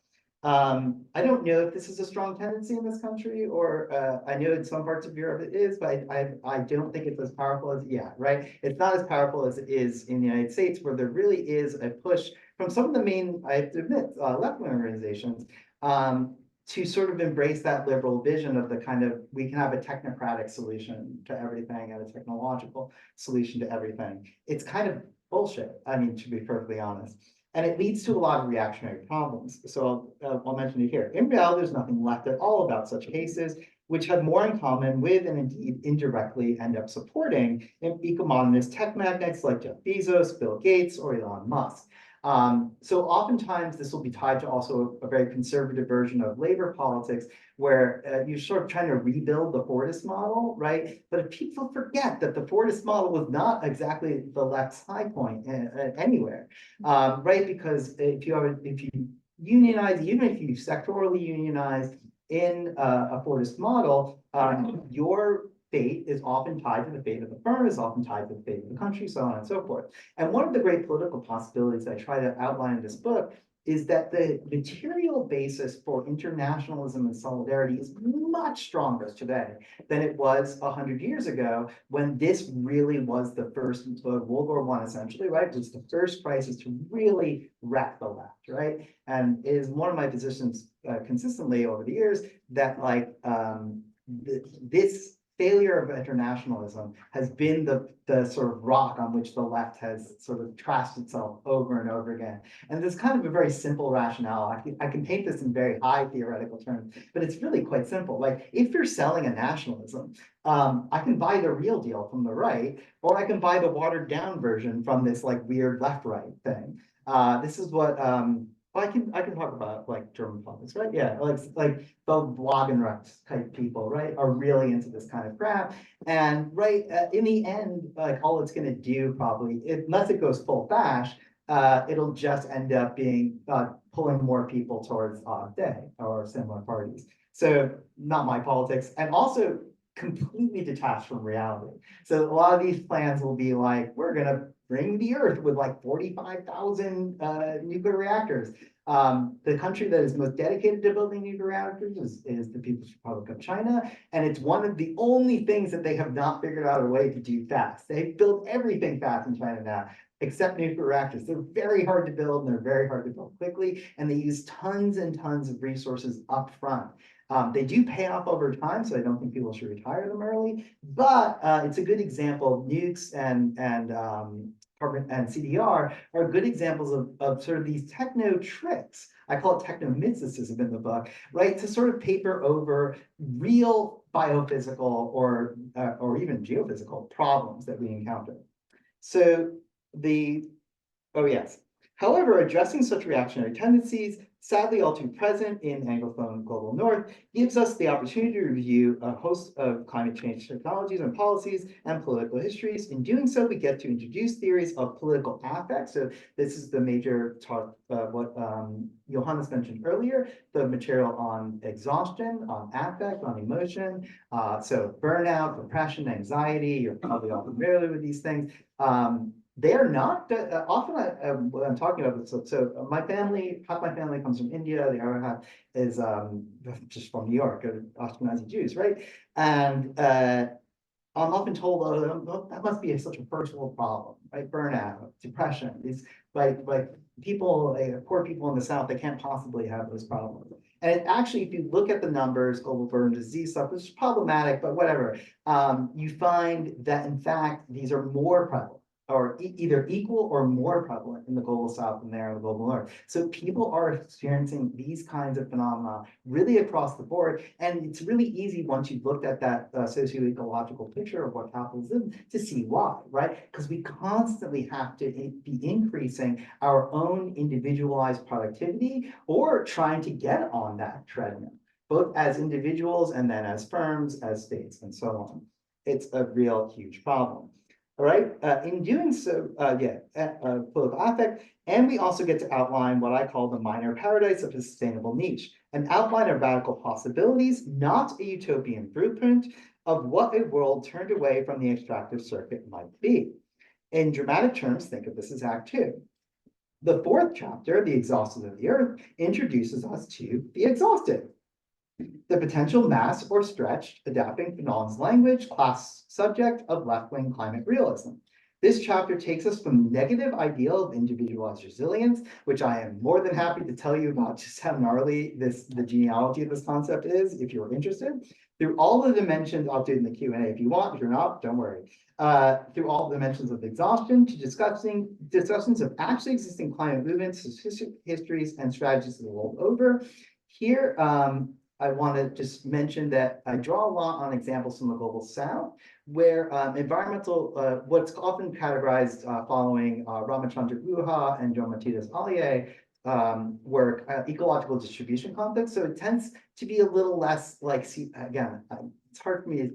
I don't know if this is a strong tendency in this country, or I know in some parts of Europe it is, but I don't think it's as powerful as, right? It's not as powerful as it is in the United States, where there really is a push from some of the main, I have to admit, left-wing organizations, to sort of embrace that liberal vision of the kind of, we can have a technocratic solution to everything and a technological solution to everything. It's kind of bullshit, I mean, to be perfectly honest. And it leads to a lot of reactionary problems. So I'll mention it here. In reality, there's nothing left at all about such cases, which have more in common with and indeed indirectly end up supporting eco-modernist tech magnates like Jeff Bezos, Bill Gates, or Elon Musk. So oftentimes this will be tied to also a very conservative version of labor politics, where you're sort of trying to rebuild the Fordist model, right? But if people forget that the Fordist model was not exactly the left's high point anywhere, right? Because if you unionize, even if you sectorally unionize in a Fordist model, your fate is often tied to the fate of the firm, is often tied to the fate of the country, so on and so forth. And one of the great political possibilities I try to outline in this book is that the material basis for internationalism and solidarity is much stronger today than it was 100 years ago, when this really was the first, World War I essentially, right? It was the first crisis to really wreck the left, right? And it is one of my positions consistently over the years that like this failure of internationalism has been the sort of rock on which the left has sort of trashed itself over and over again. And there's kind of a very simple rationale. I can paint this in very high theoretical terms, but it's really quite simple. Like if you're selling a nationalism, I can buy the real deal from the right, or I can buy the watered down version from this like weird left-right thing. This is what I can talk about like German politics, right? Yeah, like the Wagenrecht type people, right, are really into this kind of crap. And right in the end, like all it's going to do probably, unless it goes full bash, it'll just end up being pulling more people towards AfD or similar parties. So not my politics, and also completely detached from reality. So a lot of these plans will be like, we're going to bring the Earth with like 45,000 nuclear reactors. The country that is most dedicated to building nuclear reactors is the People's Republic of China. And it's one of the only things that they have not figured out a way to do fast. They build everything fast in China now, except nuclear reactors. They're very hard to build, and they're very hard to build quickly. And they use tons and tons of resources up front. They do pay off over time, so I don't think people should retire them early. But it's a good example of nukes and CDR are good examples of sort of these techno tricks. I call it techno mysticism in the book, right? To sort of paper over real biophysical or even geophysical problems that we encounter. So oh yes. However, addressing such reactionary tendencies sadly all too present in Anglophone global North, gives us the opportunity to review a host of climate change technologies and policies and political histories. In doing so, we get to introduce theories of political affect. So this is the major talk, what Johannes mentioned earlier, the material on exhaustion, on affect, on emotion. So burnout, depression, anxiety, you're probably all familiar with these things. They are not often when I'm talking about this. So my family, half my family comes from India, the other half is just from New York, Ashkenazi Jews, right? And I'm often told, oh, that must be such a personal problem, right? Burnout, depression, these like people, poor people in the South, they can't possibly have those problems. And actually, if you look at the numbers, global burden disease stuff, which is problematic, but whatever, you find that in fact, these are more prevalent, or either equal or more prevalent in the global South than they are in the global North. So people are experiencing these kinds of phenomena really across the board. And it's really easy once you've looked at that socio-ecological picture of what capitalism to see why, right? Because we constantly have to be increasing our own individualized productivity or trying to get on that treadmill, both as individuals and then as firms, as states, and so on. It's a real huge problem. All right, in doing so, political affect, and we also get to outline what I call the minor paradise of a sustainable niche, an outline of radical possibilities, not a utopian blueprint of what a world turned away from the extractive circuit might be. In dramatic terms, think of this as Act 2. The fourth chapter, The Exhausted of the Earth, introduces us to the exhausted. The potential mass or stretched, adapting Fanon's language, class subject of left-wing climate realism. This chapter takes us from the negative ideal of individualized resilience, which I am more than happy to tell you about just how gnarly the genealogy of this concept is, if you're interested, through all the dimensions. I'll do it in the Q&A if you want. If you're not, don't worry. Through all the dimensions of exhaustion to discussions of actually existing climate movements, histories, and strategies the world over. Here, I want to just mention that I draw a lot on examples from the global South, where environmental, what's often categorized following Ramachandra Guha and Jean-Matthias Allier work, ecological distribution context. So it tends to be a little less like, again, it's hard for me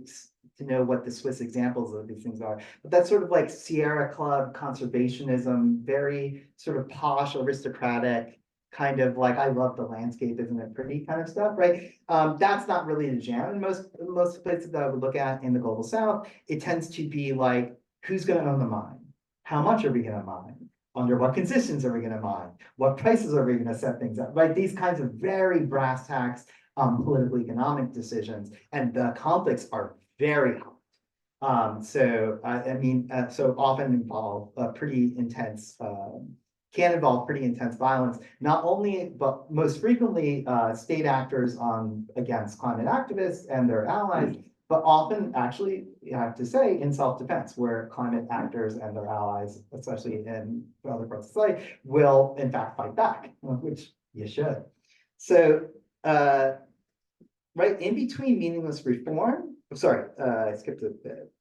to know what the Swiss examples of these things are, but that's sort of like Sierra Club conservationism, very sort of posh, aristocratic, kind of like, I love the landscape, isn't it pretty kind of stuff, right? That's not really the jam in most places that I would look at in the global South. It tends to be like, who's going to own the mine? How much are we going to mine? Under what conditions are we going to mine? What prices are we going to set things up, right? These kinds of very brass tacks political economic decisions, and the conflicts are very hot. So often involve pretty intense can involve pretty intense violence, not only, but most frequently state actors against climate activists and their allies, but often actually, you have to say, in self-defense, where climate actors and their allies, especially in other parts of society, will in fact fight back, which you should. So, right in between meaningless reform, I skipped a bit.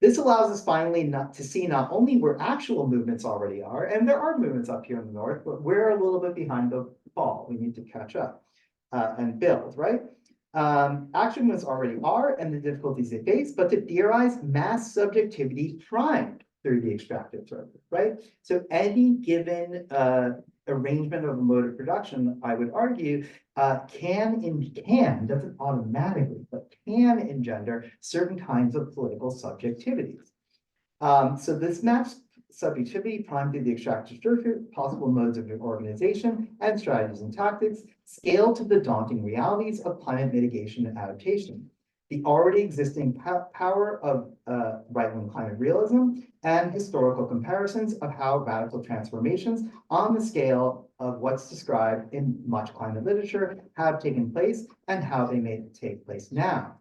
This allows us finally to see not only where actual movements already are, and there are movements up here in the North, but we're a little bit behind the ball. We need to catch up and build, right? Actual movements already are, and the difficulties they face, but to theorize mass subjectivity primed through the extractive circuit, right? So any given arrangement of a mode of production, I would argue, doesn't automatically, but can engender certain kinds of political subjectivities. So this maps subjectivity primed through the extractive circuit, possible modes of organization and strategies and tactics, scale to the daunting realities of climate mitigation and adaptation. The already existing power of right-wing climate realism and historical comparisons of how radical transformations on the scale of what's described in much climate literature have taken place and how they may take place now.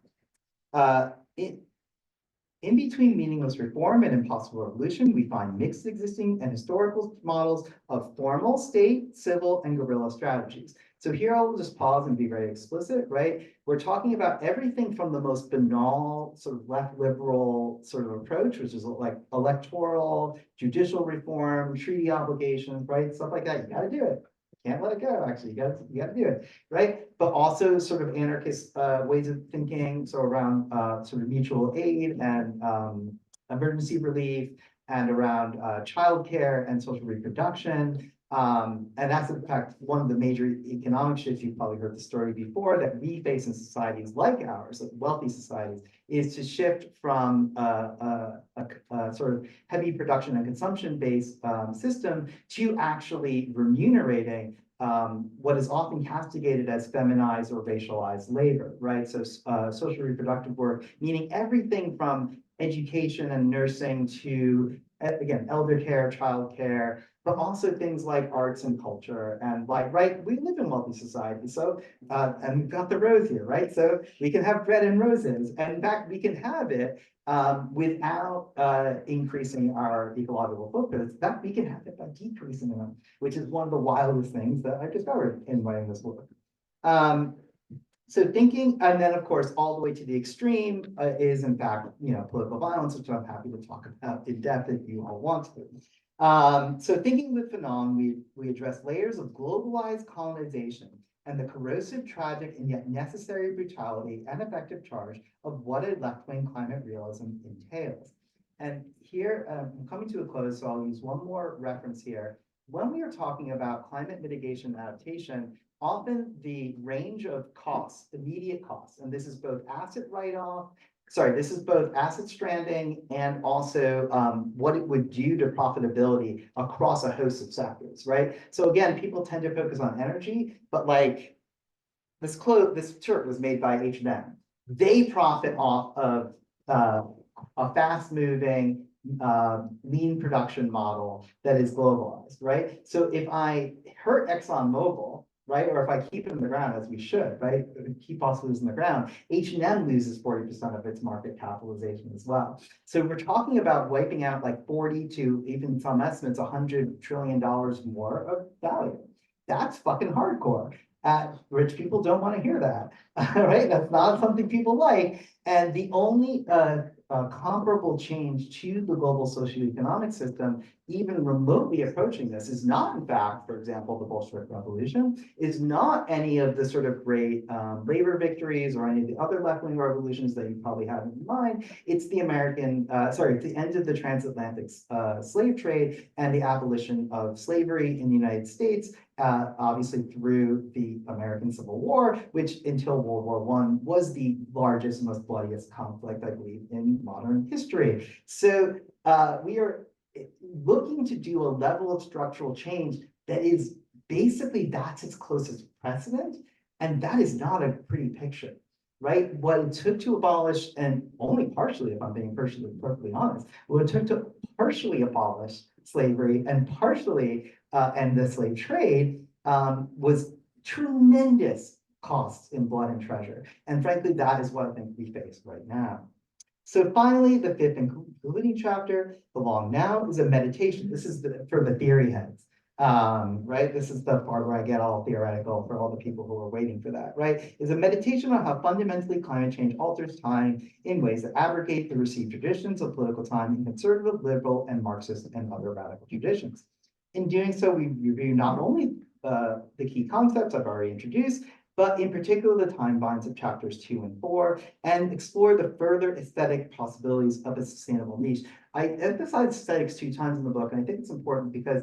In between meaningless reform and impossible revolution, we find mixed existing and historical models of formal state, civil, and guerrilla strategies. So here I'll just pause and be very explicit, right? We're talking about everything from the most banal, sort of left liberal sort of approach, which is like electoral, judicial reform, treaty obligations, right? Stuff like that, you gotta do it. can't let it go, actually, you gotta do it, right? But also sort of anarchist ways of thinking, so around sort of mutual aid and emergency relief, and around childcare and social reproduction. And that's in fact one of the major economic shifts. You've probably heard the story before, that we face in societies like ours, like wealthy societies, is to shift from a sort of heavy production and consumption based system to actually remunerating what is often castigated as feminized or racialized labor, right? So social reproductive work, meaning everything from education and nursing to, again, elder care, child care, but also things like arts and culture. And like, right, we live in wealthy society. So, and we've got the rose here, right? So we can have bread and roses. And in fact, we can have it without increasing our ecological footprint. That we can have it by decreasing them, which is one of the wildest things that I discovered in writing this book. So thinking, and then of course, all the way to the extreme is in fact, political violence, which I'm happy to talk about in depth if you all want to. So thinking with Fanon, we address layers of globalized colonization and the corrosive, tragic, and yet necessary brutality and effective charge of what a left-wing climate realism entails. And here, I'm coming to a close, so I'll use one more reference here. When we are talking about climate mitigation and adaptation, often the range of costs, immediate costs, and this is both asset write-off, this is both asset stranding and also what it would do to profitability across a host of sectors, right? So again, people tend to focus on energy, but like this shirt was made by H&M. They profit off of a fast-moving, lean production model that is globalized, right? So if I hurt ExxonMobil, right, or if I keep it in the ground, as we should, right, keep fossils in the ground, H&M loses 40% of its market capitalization as well. So we're talking about wiping out like 40 to even some estimates, $100 trillion more of value. That's fucking hardcore. Rich people don't want to hear that, right? That's not something people like. And the only comparable change to the global socioeconomic system, even remotely approaching this, is not, in fact, for example, the Bolshevik Revolution, is not any of the sort of great labor victories or any of the other left-wing revolutions that you probably have in mind. It's the it's the end of the transatlantic slave trade and the abolition of slavery in the United States, obviously through the American Civil War, which until World War I was the largest, most bloodiest conflict, I believe, in modern history. So we are looking to do a level of structural change that is basically, that's its closest precedent. And that is not a pretty picture, right? What it took to abolish, and only partially, if I'm being perfectly honest, what it took to partially abolish slavery and partially end the slave trade was tremendous costs in blood and treasure. And frankly, that is what I think we face right now. So finally, the fifth and concluding chapter, the long now, is a meditation. This is for the theory heads, right? This is the part where I get all theoretical for all the people who are waiting for that, right? Is a meditation on how fundamentally climate change alters time in ways that abrogate the received traditions of political time in conservative, liberal, and Marxist and other radical traditions. In doing so, we review not only the key concepts I've already introduced, but in particular the timelines of chapters 2 and 4, and explore the further aesthetic possibilities of a sustainable niche. I emphasize aesthetics 2 times in the book, and I think it's important because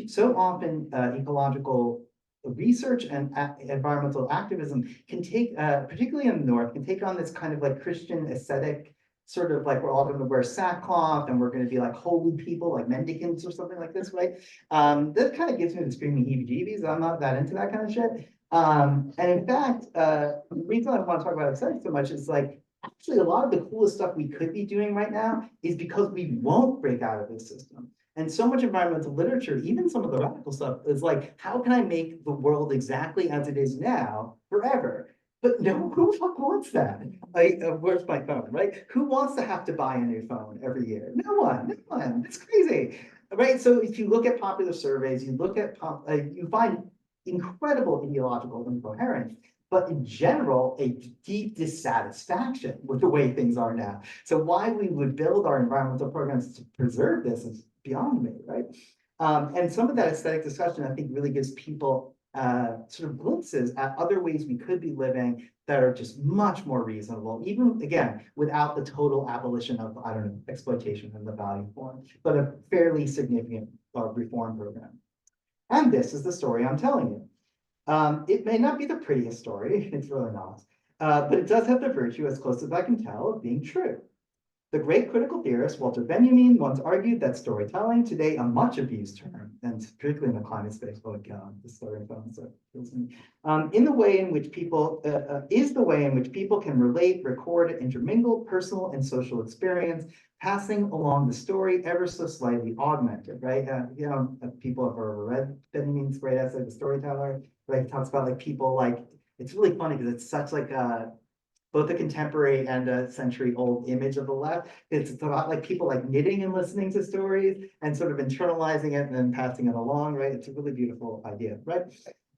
so often ecological research and environmental activism can take, particularly in the North, can take on this kind of like Christian aesthetic, sort of like we're all going to wear sackcloth and we're going to be like holy people, like mendicants or something like this, right? That kind of gives me the screaming heebie-jeebies. I'm not that into that kind of shit. And in fact, the reason I want to talk about aesthetics so much is like, actually a lot of the coolest stuff we could be doing right now is because we won't break out of this system. And so much environmental literature, even some of the radical stuff, is like, how can I make the world exactly as it is now forever? But no, who the fuck wants that? Like, where's my phone, right? Who wants to have to buy a new phone every year? No one. It's crazy, right? So if you look at popular surveys, you look at, you find incredible ideological incoherence, but in general, a deep dissatisfaction with the way things are now. So why we would build our environmental programs to preserve this is beyond me, right? And some of that aesthetic discussion, I think, really gives people sort of glimpses at other ways we could be living that are just much more reasonable, even again, without the total abolition of, I don't know, exploitation in the value form, but a fairly significant reform program. And this is the story I'm telling you. It may not be the prettiest story, it's really not, but it does have the virtue, as close as I can tell, of being true. The great critical theorist Walter Benjamin once argued that storytelling, today a much abused term, and particularly in the climate space, the storytelling, in the way in which people is the way in which people can relate, record, intermingle personal and social experience, passing along the story ever so slightly augmented, right? You know, people have ever read Benjamin's great essay, The Storyteller, right? He talks about like people like, it's really funny because it's such like a both a contemporary and a century-old image of the left. It's about like people like knitting and listening to stories and sort of internalizing it and then passing it along, right? It's a really beautiful idea, right?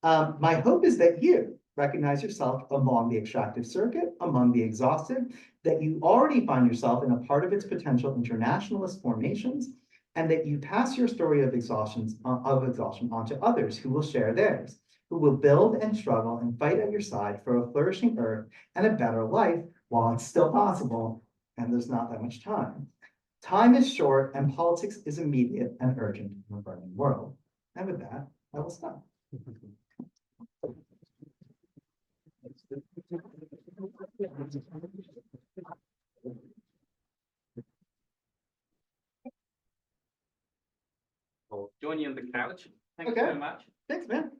My hope is that you recognize yourself among the extractive circuit, among the exhausted, that you already find yourself in a part of its potential internationalist formations, and that you pass your story of exhaustion onto others who will share theirs, who will build and struggle and fight at your side for a flourishing earth and a better life while it's still possible, and there's not that much time. Time is short and politics is immediate and urgent in a burning world. And with that, I will stop. I'll join you on the couch. Thank you Okay. so much. Thanks, man.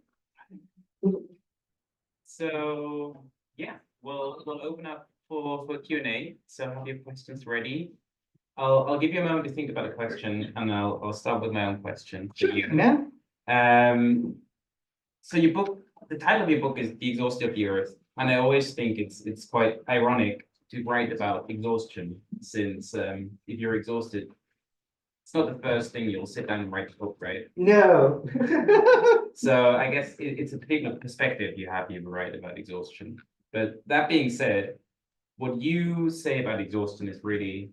So yeah, we'll open up for Q&A. So have your questions ready. I'll give you a moment to think about a question, and I'll start with my own question for you. Man. So your book, the title of your book is The Exhausted of the Earth, and I always think it's quite ironic to write about exhaustion, since if you're exhausted, it's not the first thing you'll sit down and write a book, right? No. So I guess it's a particular perspective you have here, right, about exhaustion. But that being said, what you say about exhaustion is really,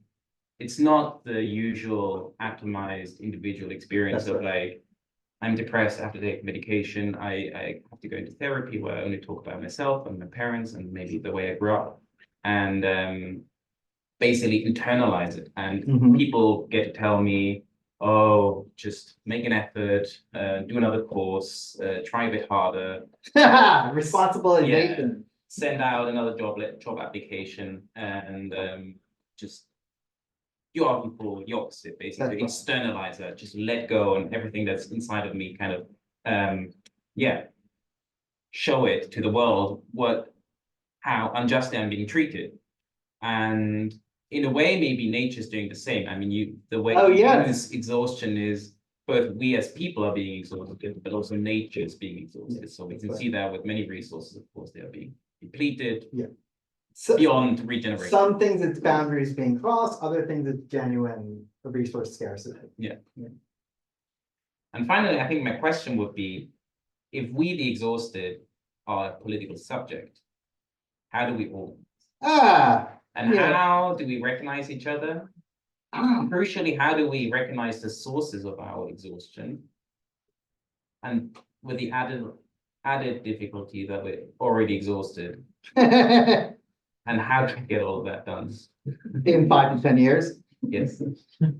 it's not the usual atomized individual experience That's of like, I'm depressed, I have to take medication, I have to go into therapy where I only talk about myself and my parents and maybe the way I grew up, and basically internalize it. And people get to tell me, oh, just make an effort, do another course, try a bit harder. Responsibilization. Yeah, send out another job application, and just you're asking for the opposite, basically. That's Externalize that, just let go, and everything that's inside of me kind of show it to the world how unjustly I'm being treated. And in a way, maybe nature's doing the same. I mean, the way use exhaustion is both we as people are being exhausted, but also nature's being exhausted. So we can see that with many resources, of course, they are being depleted beyond regeneration. Some things it's boundaries being crossed, other things it's genuine resource scarcity. Yeah. And finally, I think my question would be, if we, the exhausted, are a political subject, how do we all? And how do we recognize each other? Crucially, how do we recognize the sources of our exhaustion? And with the added difficulty that we're already exhausted. And how to get all of that done? In 5 to 10 years? Yes.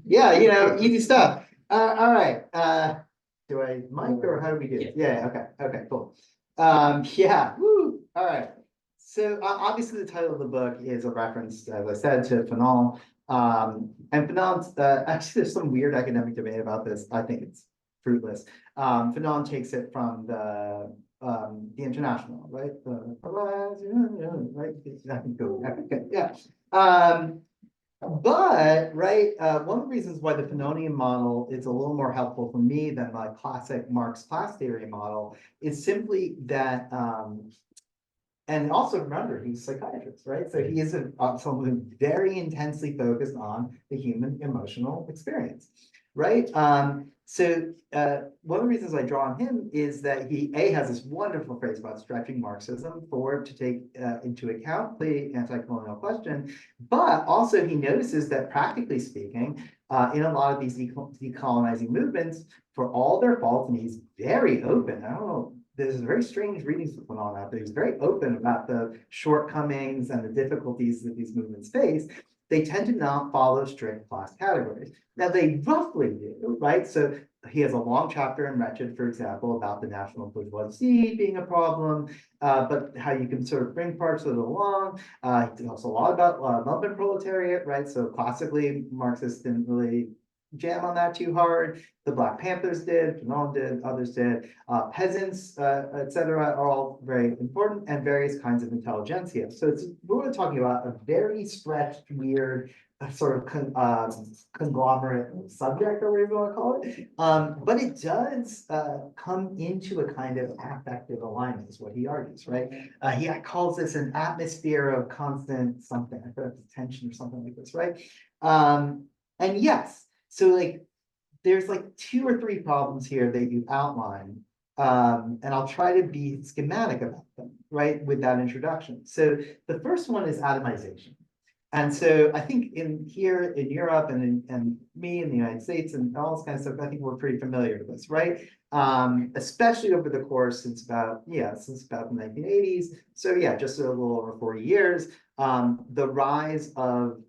Yeah, easy stuff. All right. Do I mic or how do we do it? Yeah, okay, cool. Woo. All right. So obviously the title of the book is a reference, as I said, to Fanon. And Fanon's, actually there's some weird academic debate about this. I think it's fruitless. Fanon takes it from the International, right? But one of the reasons why the Fanonian model is a little more helpful for me than my classic Marx class theory model is simply that, and also remember, he's a psychiatrist, right? So he is someone very intensely focused on the human emotional experience, right? So one of the reasons I draw on him is that he has this wonderful phrase about stretching Marxism to take into account the anti-colonial question, but also he notices that practically speaking, in a lot of these decolonizing movements, for all their faults, and he's very open, I don't know there's very strange readings of Fanon out there. He's very open about the shortcomings and the difficulties that these movements face. They tend to not follow strict class categories. Now they roughly do, right? So he has a long chapter in Wretched, for example, about the national bourgeoisie being a problem, but how you can sort of bring parts of it along. He talks a lot about lumpen proletariat, right? So classically, Marxists didn't really jam on that too hard. The Black Panthers did, Fanon did, others did. Peasants, etc., are all very important, and various kinds of intelligentsia. So we're really talking about a very stretched, weird, sort of conglomerate subject, or whatever you want to call it. But it does come into a kind of affective alignment, is what he argues, right? He calls this an atmosphere of constant something, I forgot, tension or something like this, right? And yes, so like there's like 2 or 3 problems here that you outline, and I'll try to be schematic about them, right, with that introduction. So the first one is atomization. And so I think here in Europe and me in the United States and all this kind of stuff, I think we're pretty familiar with this, right? Especially over the course since about the 1980s. So yeah, just a little over 40 years, the rise of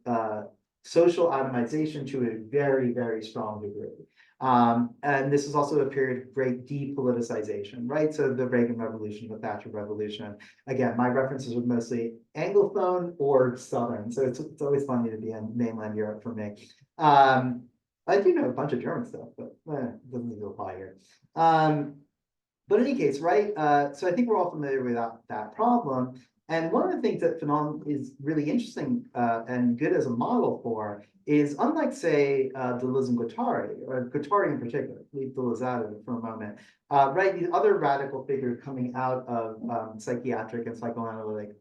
social atomization to a very, very strong degree. And this is also a period of great depoliticization, right? So the Reagan Revolution, the Thatcher Revolution. Again, my references are mostly Anglophone or Southern, so it's always funny to be in mainland Europe for me. I do know a bunch of German stuff, but it doesn't need to apply here. But in any case, right? So I think we're all familiar with that problem. And one of the things that Fanon is really interesting and good as a model for is, unlike, say, Deleuze and Guattari, or Guattari in particular, leave Deleuze out of it for a moment, right? These other radical figures coming out of psychiatric and psychoanalytic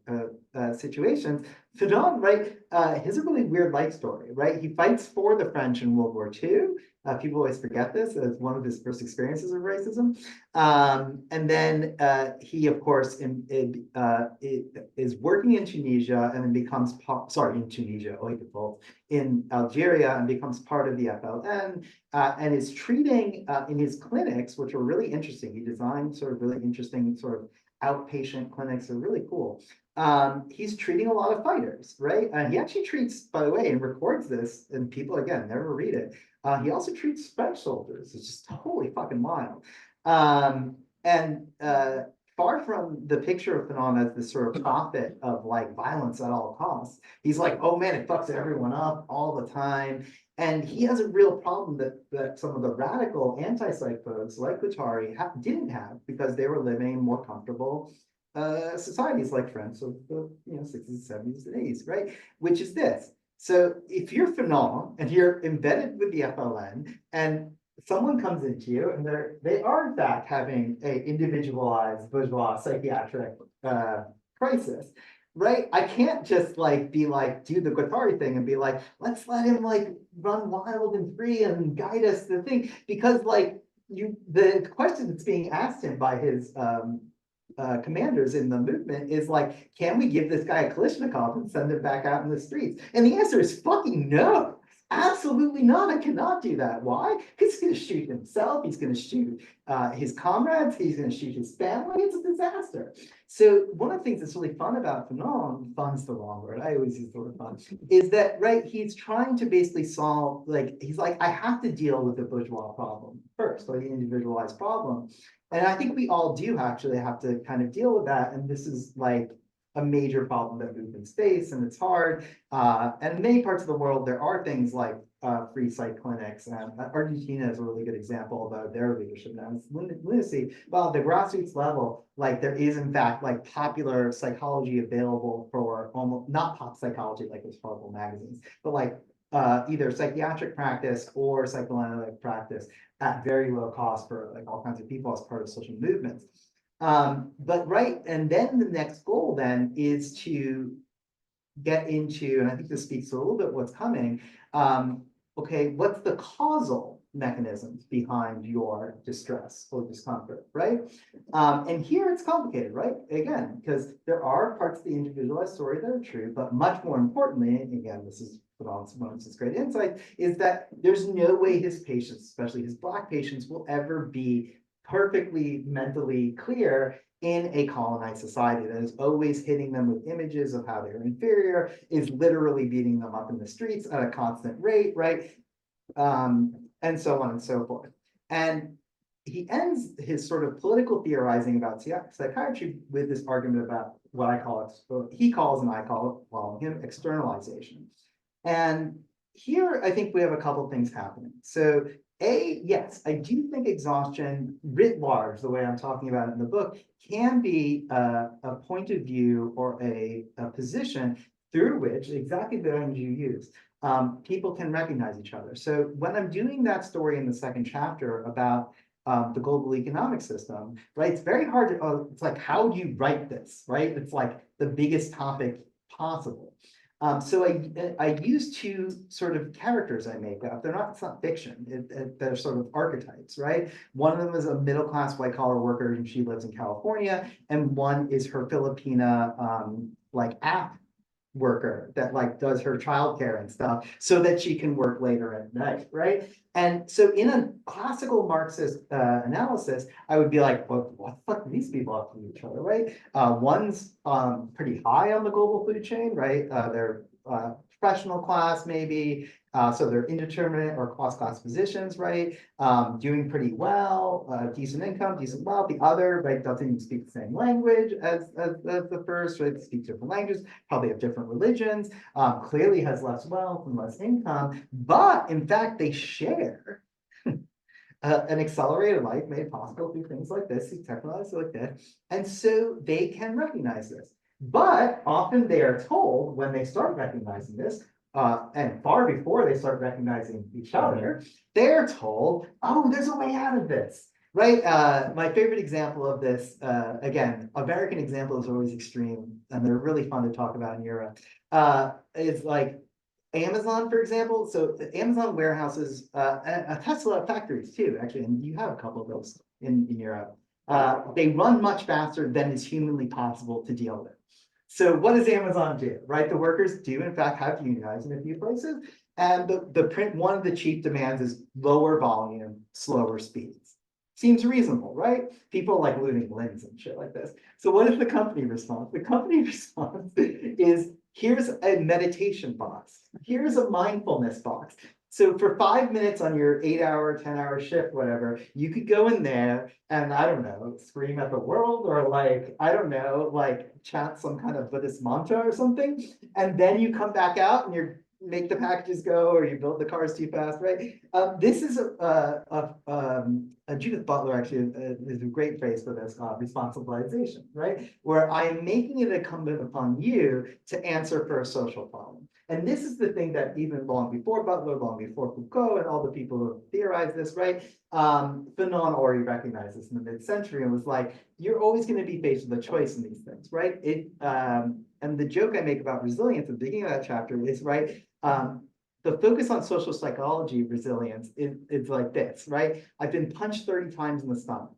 situations, Fanon, right, has a really weird life story, right? He fights for the French in World War II. People always forget this as one of his first experiences of racism. And then he, of course, is working in Tunisia and then becomes, in Algeria, and becomes part of the FLN, and is treating in his clinics, which are really interesting. He designed sort of really interesting sort of outpatient clinics. They're really cool. He's treating a lot of fighters, right? And he actually treats, by the way, and records this, and people, again, never read it. He also treats French soldiers. It's just totally fucking wild. Far from the picture of Fanon as this sort of prophet of like violence at all costs, he's like, oh man, it fucks everyone up all the time. And he has a real problem that some of the radical anti-psych folks like Guattari didn't have, because they were living in more comfortable societies like France of the 60s, 70s, and 80s, right? Which is this. So if you're Fanon and you're embedded with the FLN, and someone comes into you and they are in fact having a individualized bourgeois psychiatric crisis, right? I can't just like be like, do the Guattari thing and be like, let's let him like run wild and free and guide us to the thing, because like the question that's being asked him by his commanders in the movement is like, can we give this guy a Kalashnikov and send him back out in the streets? And the answer is fucking no. Absolutely not. I cannot do that. Why? Because he's going to shoot himself. He's going to shoot his comrades. He's going to shoot his family. It's a disaster. So one of the things that's really fun about Fanon, fun's the wrong word, I always use the word fun, is that, right, he's trying to basically solve, like, he's like, I have to deal with the bourgeois problem first, or the individualized problem. And I think we all do actually have to kind of deal with that. And this is like a major problem that movements face, and it's hard. And in many parts of the world, there are things like free psych clinics. And Argentina is a really good example of their leadership now. It's lunacy. Well, at the grassroots level, like there is in fact like popular psychology available for almost, not pop psychology like those horrible magazines, but like either psychiatric practice or psychoanalytic practice at very low cost for like all kinds of people as part of social movements. But right, and then the next goal then is to get into, and I think this speaks to a little bit what's coming, okay, what's the causal mechanisms behind your distress or discomfort, right? And here it's complicated, right? Again, because there are parts of the individualized story that are true, but much more importantly, and again, this is one of his great insights, is that there's no way his patients, especially his Black patients, will ever be perfectly mentally clear in a colonized society that is always hitting them with images of how they're inferior, is literally beating them up in the streets at a constant rate, right? And so on and so forth. And he ends his sort of political theorizing about psychiatry with this argument about what I call it, he calls and I call him externalization. And here I think we have a couple things happening. So yes, I do think exhaustion writ large, the way I'm talking about it in the book, can be a point of view or a position through which, exactly the language you use, people can recognize each other. So when I'm doing that story in the second chapter about the global economic system, right? It's very hard to, it's like, how do you write this, right? It's like the biggest topic possible. So I use two sort of characters I make up. It's not fiction. They're sort of archetypes, right? One of them is a middle-class white-collar worker and she lives in California, and one is her Filipina like app worker that like does her childcare and stuff so that she can work later at night, right? And so in a classical Marxist analysis, I would be like, what the fuck are these people up to each other, right? One's pretty high on the global food chain, right? They're professional class maybe, so they're indeterminate or cross-class positions, right? Doing pretty well, decent income, decent wealth. The other, right, doesn't even speak the same language as the first, right? They speak different languages, probably have different religions, clearly has less wealth and less income, but in fact, they share an accelerated life made possible through things like this, through technology like that. And so they can recognize this. But often they are told when they start recognizing this, and far before they start recognizing each other, they're told, oh, there's a way out of this, right? My favorite example of this, again, American example is always extreme, and they're really fun to talk about in Europe, is like Amazon, for example. So Amazon warehouses, Tesla factories too, actually, and you have a couple of those in Europe. They run much faster than is humanly possible to deal with. So what does Amazon do, right? The workers do, in fact, have unionized in a few places. And one of the chief demands is lower volume, slower speeds. Seems reasonable, right? People like looting limbs and shit like this. So what is the company response? The company response is, here's a meditation box. Here's a mindfulness box. So for 5 minutes on your 8-hour, 10-hour shift, whatever, you could go in there and, I don't know, scream at the world or like, I don't know, like chant some kind of Buddhist mantra or something. And then you come back out and you make the packages go or you build the cars too fast, right? This is Judith Butler actually is a great phrase for this, responsibilization, right? Where I'm making it incumbent upon you to answer for a social problem. And this is the thing that even long before Butler, long before Foucault, and all the people who theorized this, right? Fanon already recognized this in the mid-century and was like, you're always going to be faced with a choice in these things, right? And the joke I make about resilience at the beginning of that chapter is, right, the focus on social psychology resilience is like this, right? I've been punched 30 times in the stomach.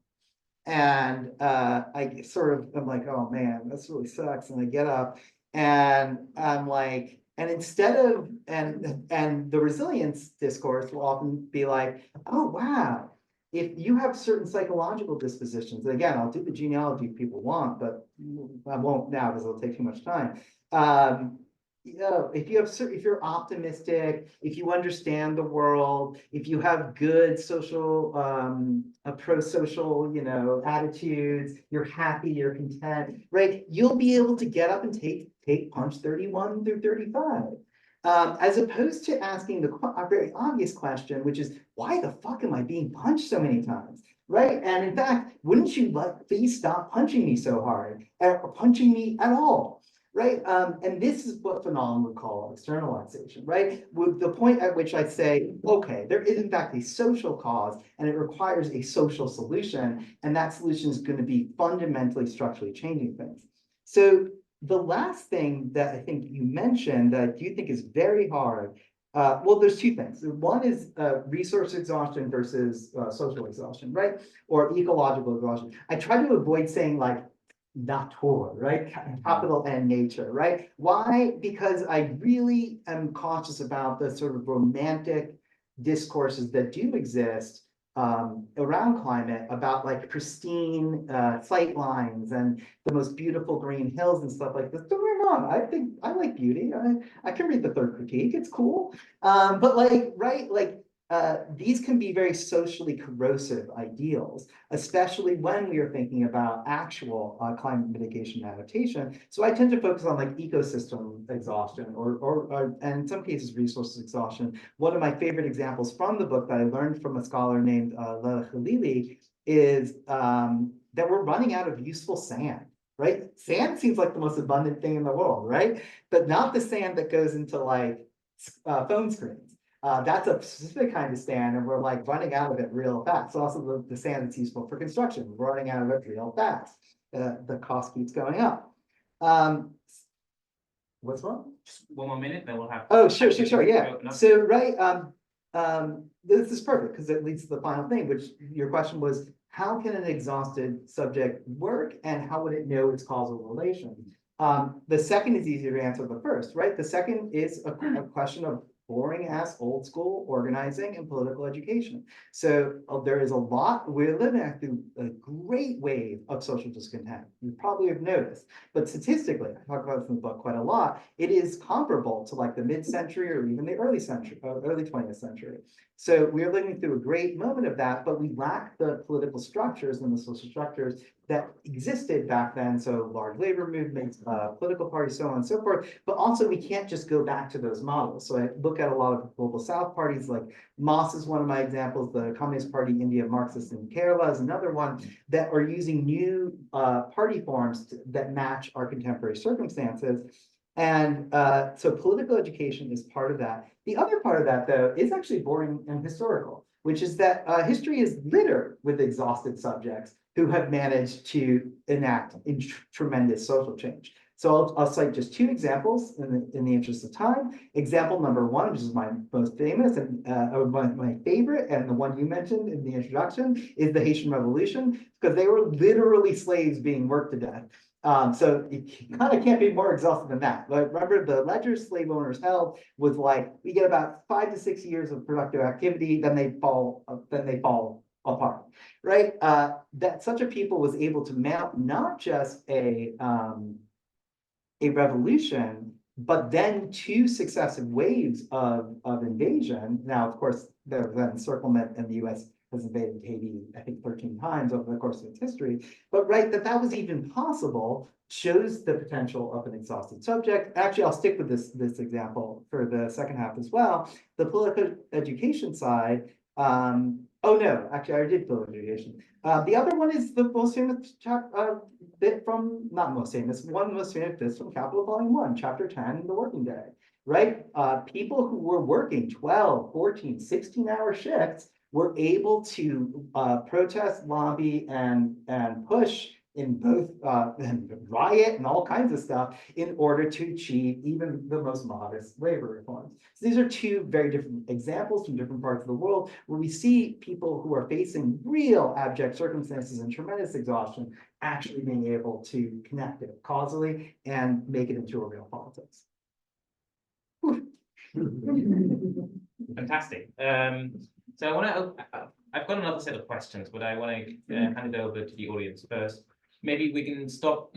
And I sort of, I'm like, oh man, this really sucks. And I get up and I'm like, and instead of, and the resilience discourse will often be like, oh, wow, if you have certain psychological dispositions, and again, I'll do the genealogy if people want, but I won't now because it'll take too much time. You know, if you're optimistic, if you understand the world, if you have good social, pro-social, you know, attitudes, you're happy, you're content, right? You'll be able to get up and take punch 31 through 35. As opposed to asking a very obvious question, which is, why the fuck am I being punched so many times? Right? And in fact, wouldn't you please stop punching me so hard or punching me at all? Right? And this is what Fanon would call externalization, right? With the point at which I say, okay, there is in fact a social cause and it requires a social solution, and that solution is going to be fundamentally structurally changing things. So the last thing that I think you mentioned that I do think is very hard, well, there's two things. One is resource exhaustion versus social exhaustion, right? Or ecological exhaustion. I try to avoid saying like nature, right? Capital N nature, right? Why? Because I really am cautious about the sort of romantic discourses that do exist around climate about like pristine sight lines and the most beautiful green hills and stuff like this. Don't get me wrong, I think I like beauty. I can read the third critique, it's cool. But like, right, like these can be very socially corrosive ideals, especially when we are thinking about actual climate mitigation and adaptation. So I tend to focus on like ecosystem exhaustion or and in some cases resource exhaustion. One of my favorite examples from the book that I learned from a scholar named Leila Khalili is that we're running out of useful sand. Right? Sand seems like the most abundant thing in the world, right? But not the sand that goes into like phone screens. That's a specific kind of sand, and we're like running out of it real fast. So also the sand that's useful for construction, we're running out of it real fast. The cost keeps going up. What's wrong? Just 1 more minute, then we'll have. Oh, sure, yeah. So, right, this is perfect because it leads to the final thing, which your question was, how can an exhausted subject work and how would it know its causal relation? The second is easier to answer than the first, right? The second is a question of boring ass old school organizing and political education. So there is a lot, we're living through a great wave of social discontent. You probably have noticed, but statistically, I talk about this in the book quite a lot, it is comparable to like the mid-century or even the early 20th century. So we are living through a great moment of that, but we lack the political structures and the social structures that existed back then. So large labor movements, political parties, so on and so forth. But also we can't just go back to those models. So I look at a lot of global South parties, like MOS is one of my examples, the Communist Party India Marxist in Kerala is another one, that are using new party forms that match our contemporary circumstances. And so political education is part of that. The other part of that, though, is actually boring and historical, which is that history is littered with exhausted subjects who have managed to enact tremendous social change. So I'll cite just two examples in the interest of time. Example number one, which is my most famous and my favorite, and the one you mentioned in the introduction, is the Haitian Revolution, because they were literally slaves being worked to death. So it kind of can't be more exhausted than that. But remember, the ledger slave owners held was like, we get about 5 to 6 years of productive activity, then they fall apart, right? That such a people was able to mount not just a revolution, but then 2 successive waves of invasion. Now, of course, there was encirclement, and the U.S. has invaded Haiti, I think, 13 times over the course of its history. But right, that was even possible shows the potential of an exhausted subject. Actually, I'll stick with this example for the second half as well. The political education side. Oh no, actually, I already did political education. The other one is the most famous bit from, not most famous, one most famous bit from Capital Volume 1, Chapter 10, The Working Day, right? People who were working 12, 14, 16-hour shifts were able to protest, lobby, and push in both and riot and all kinds of stuff in order to achieve even the most modest labor reforms. So these are two very different examples from different parts of the world where we see people who are facing real abject circumstances and tremendous exhaustion actually being able to connect it causally and make it into a real politics. Fantastic. So I want to, I've got another set of questions, but I want to hand it over to the audience first. Maybe we can stop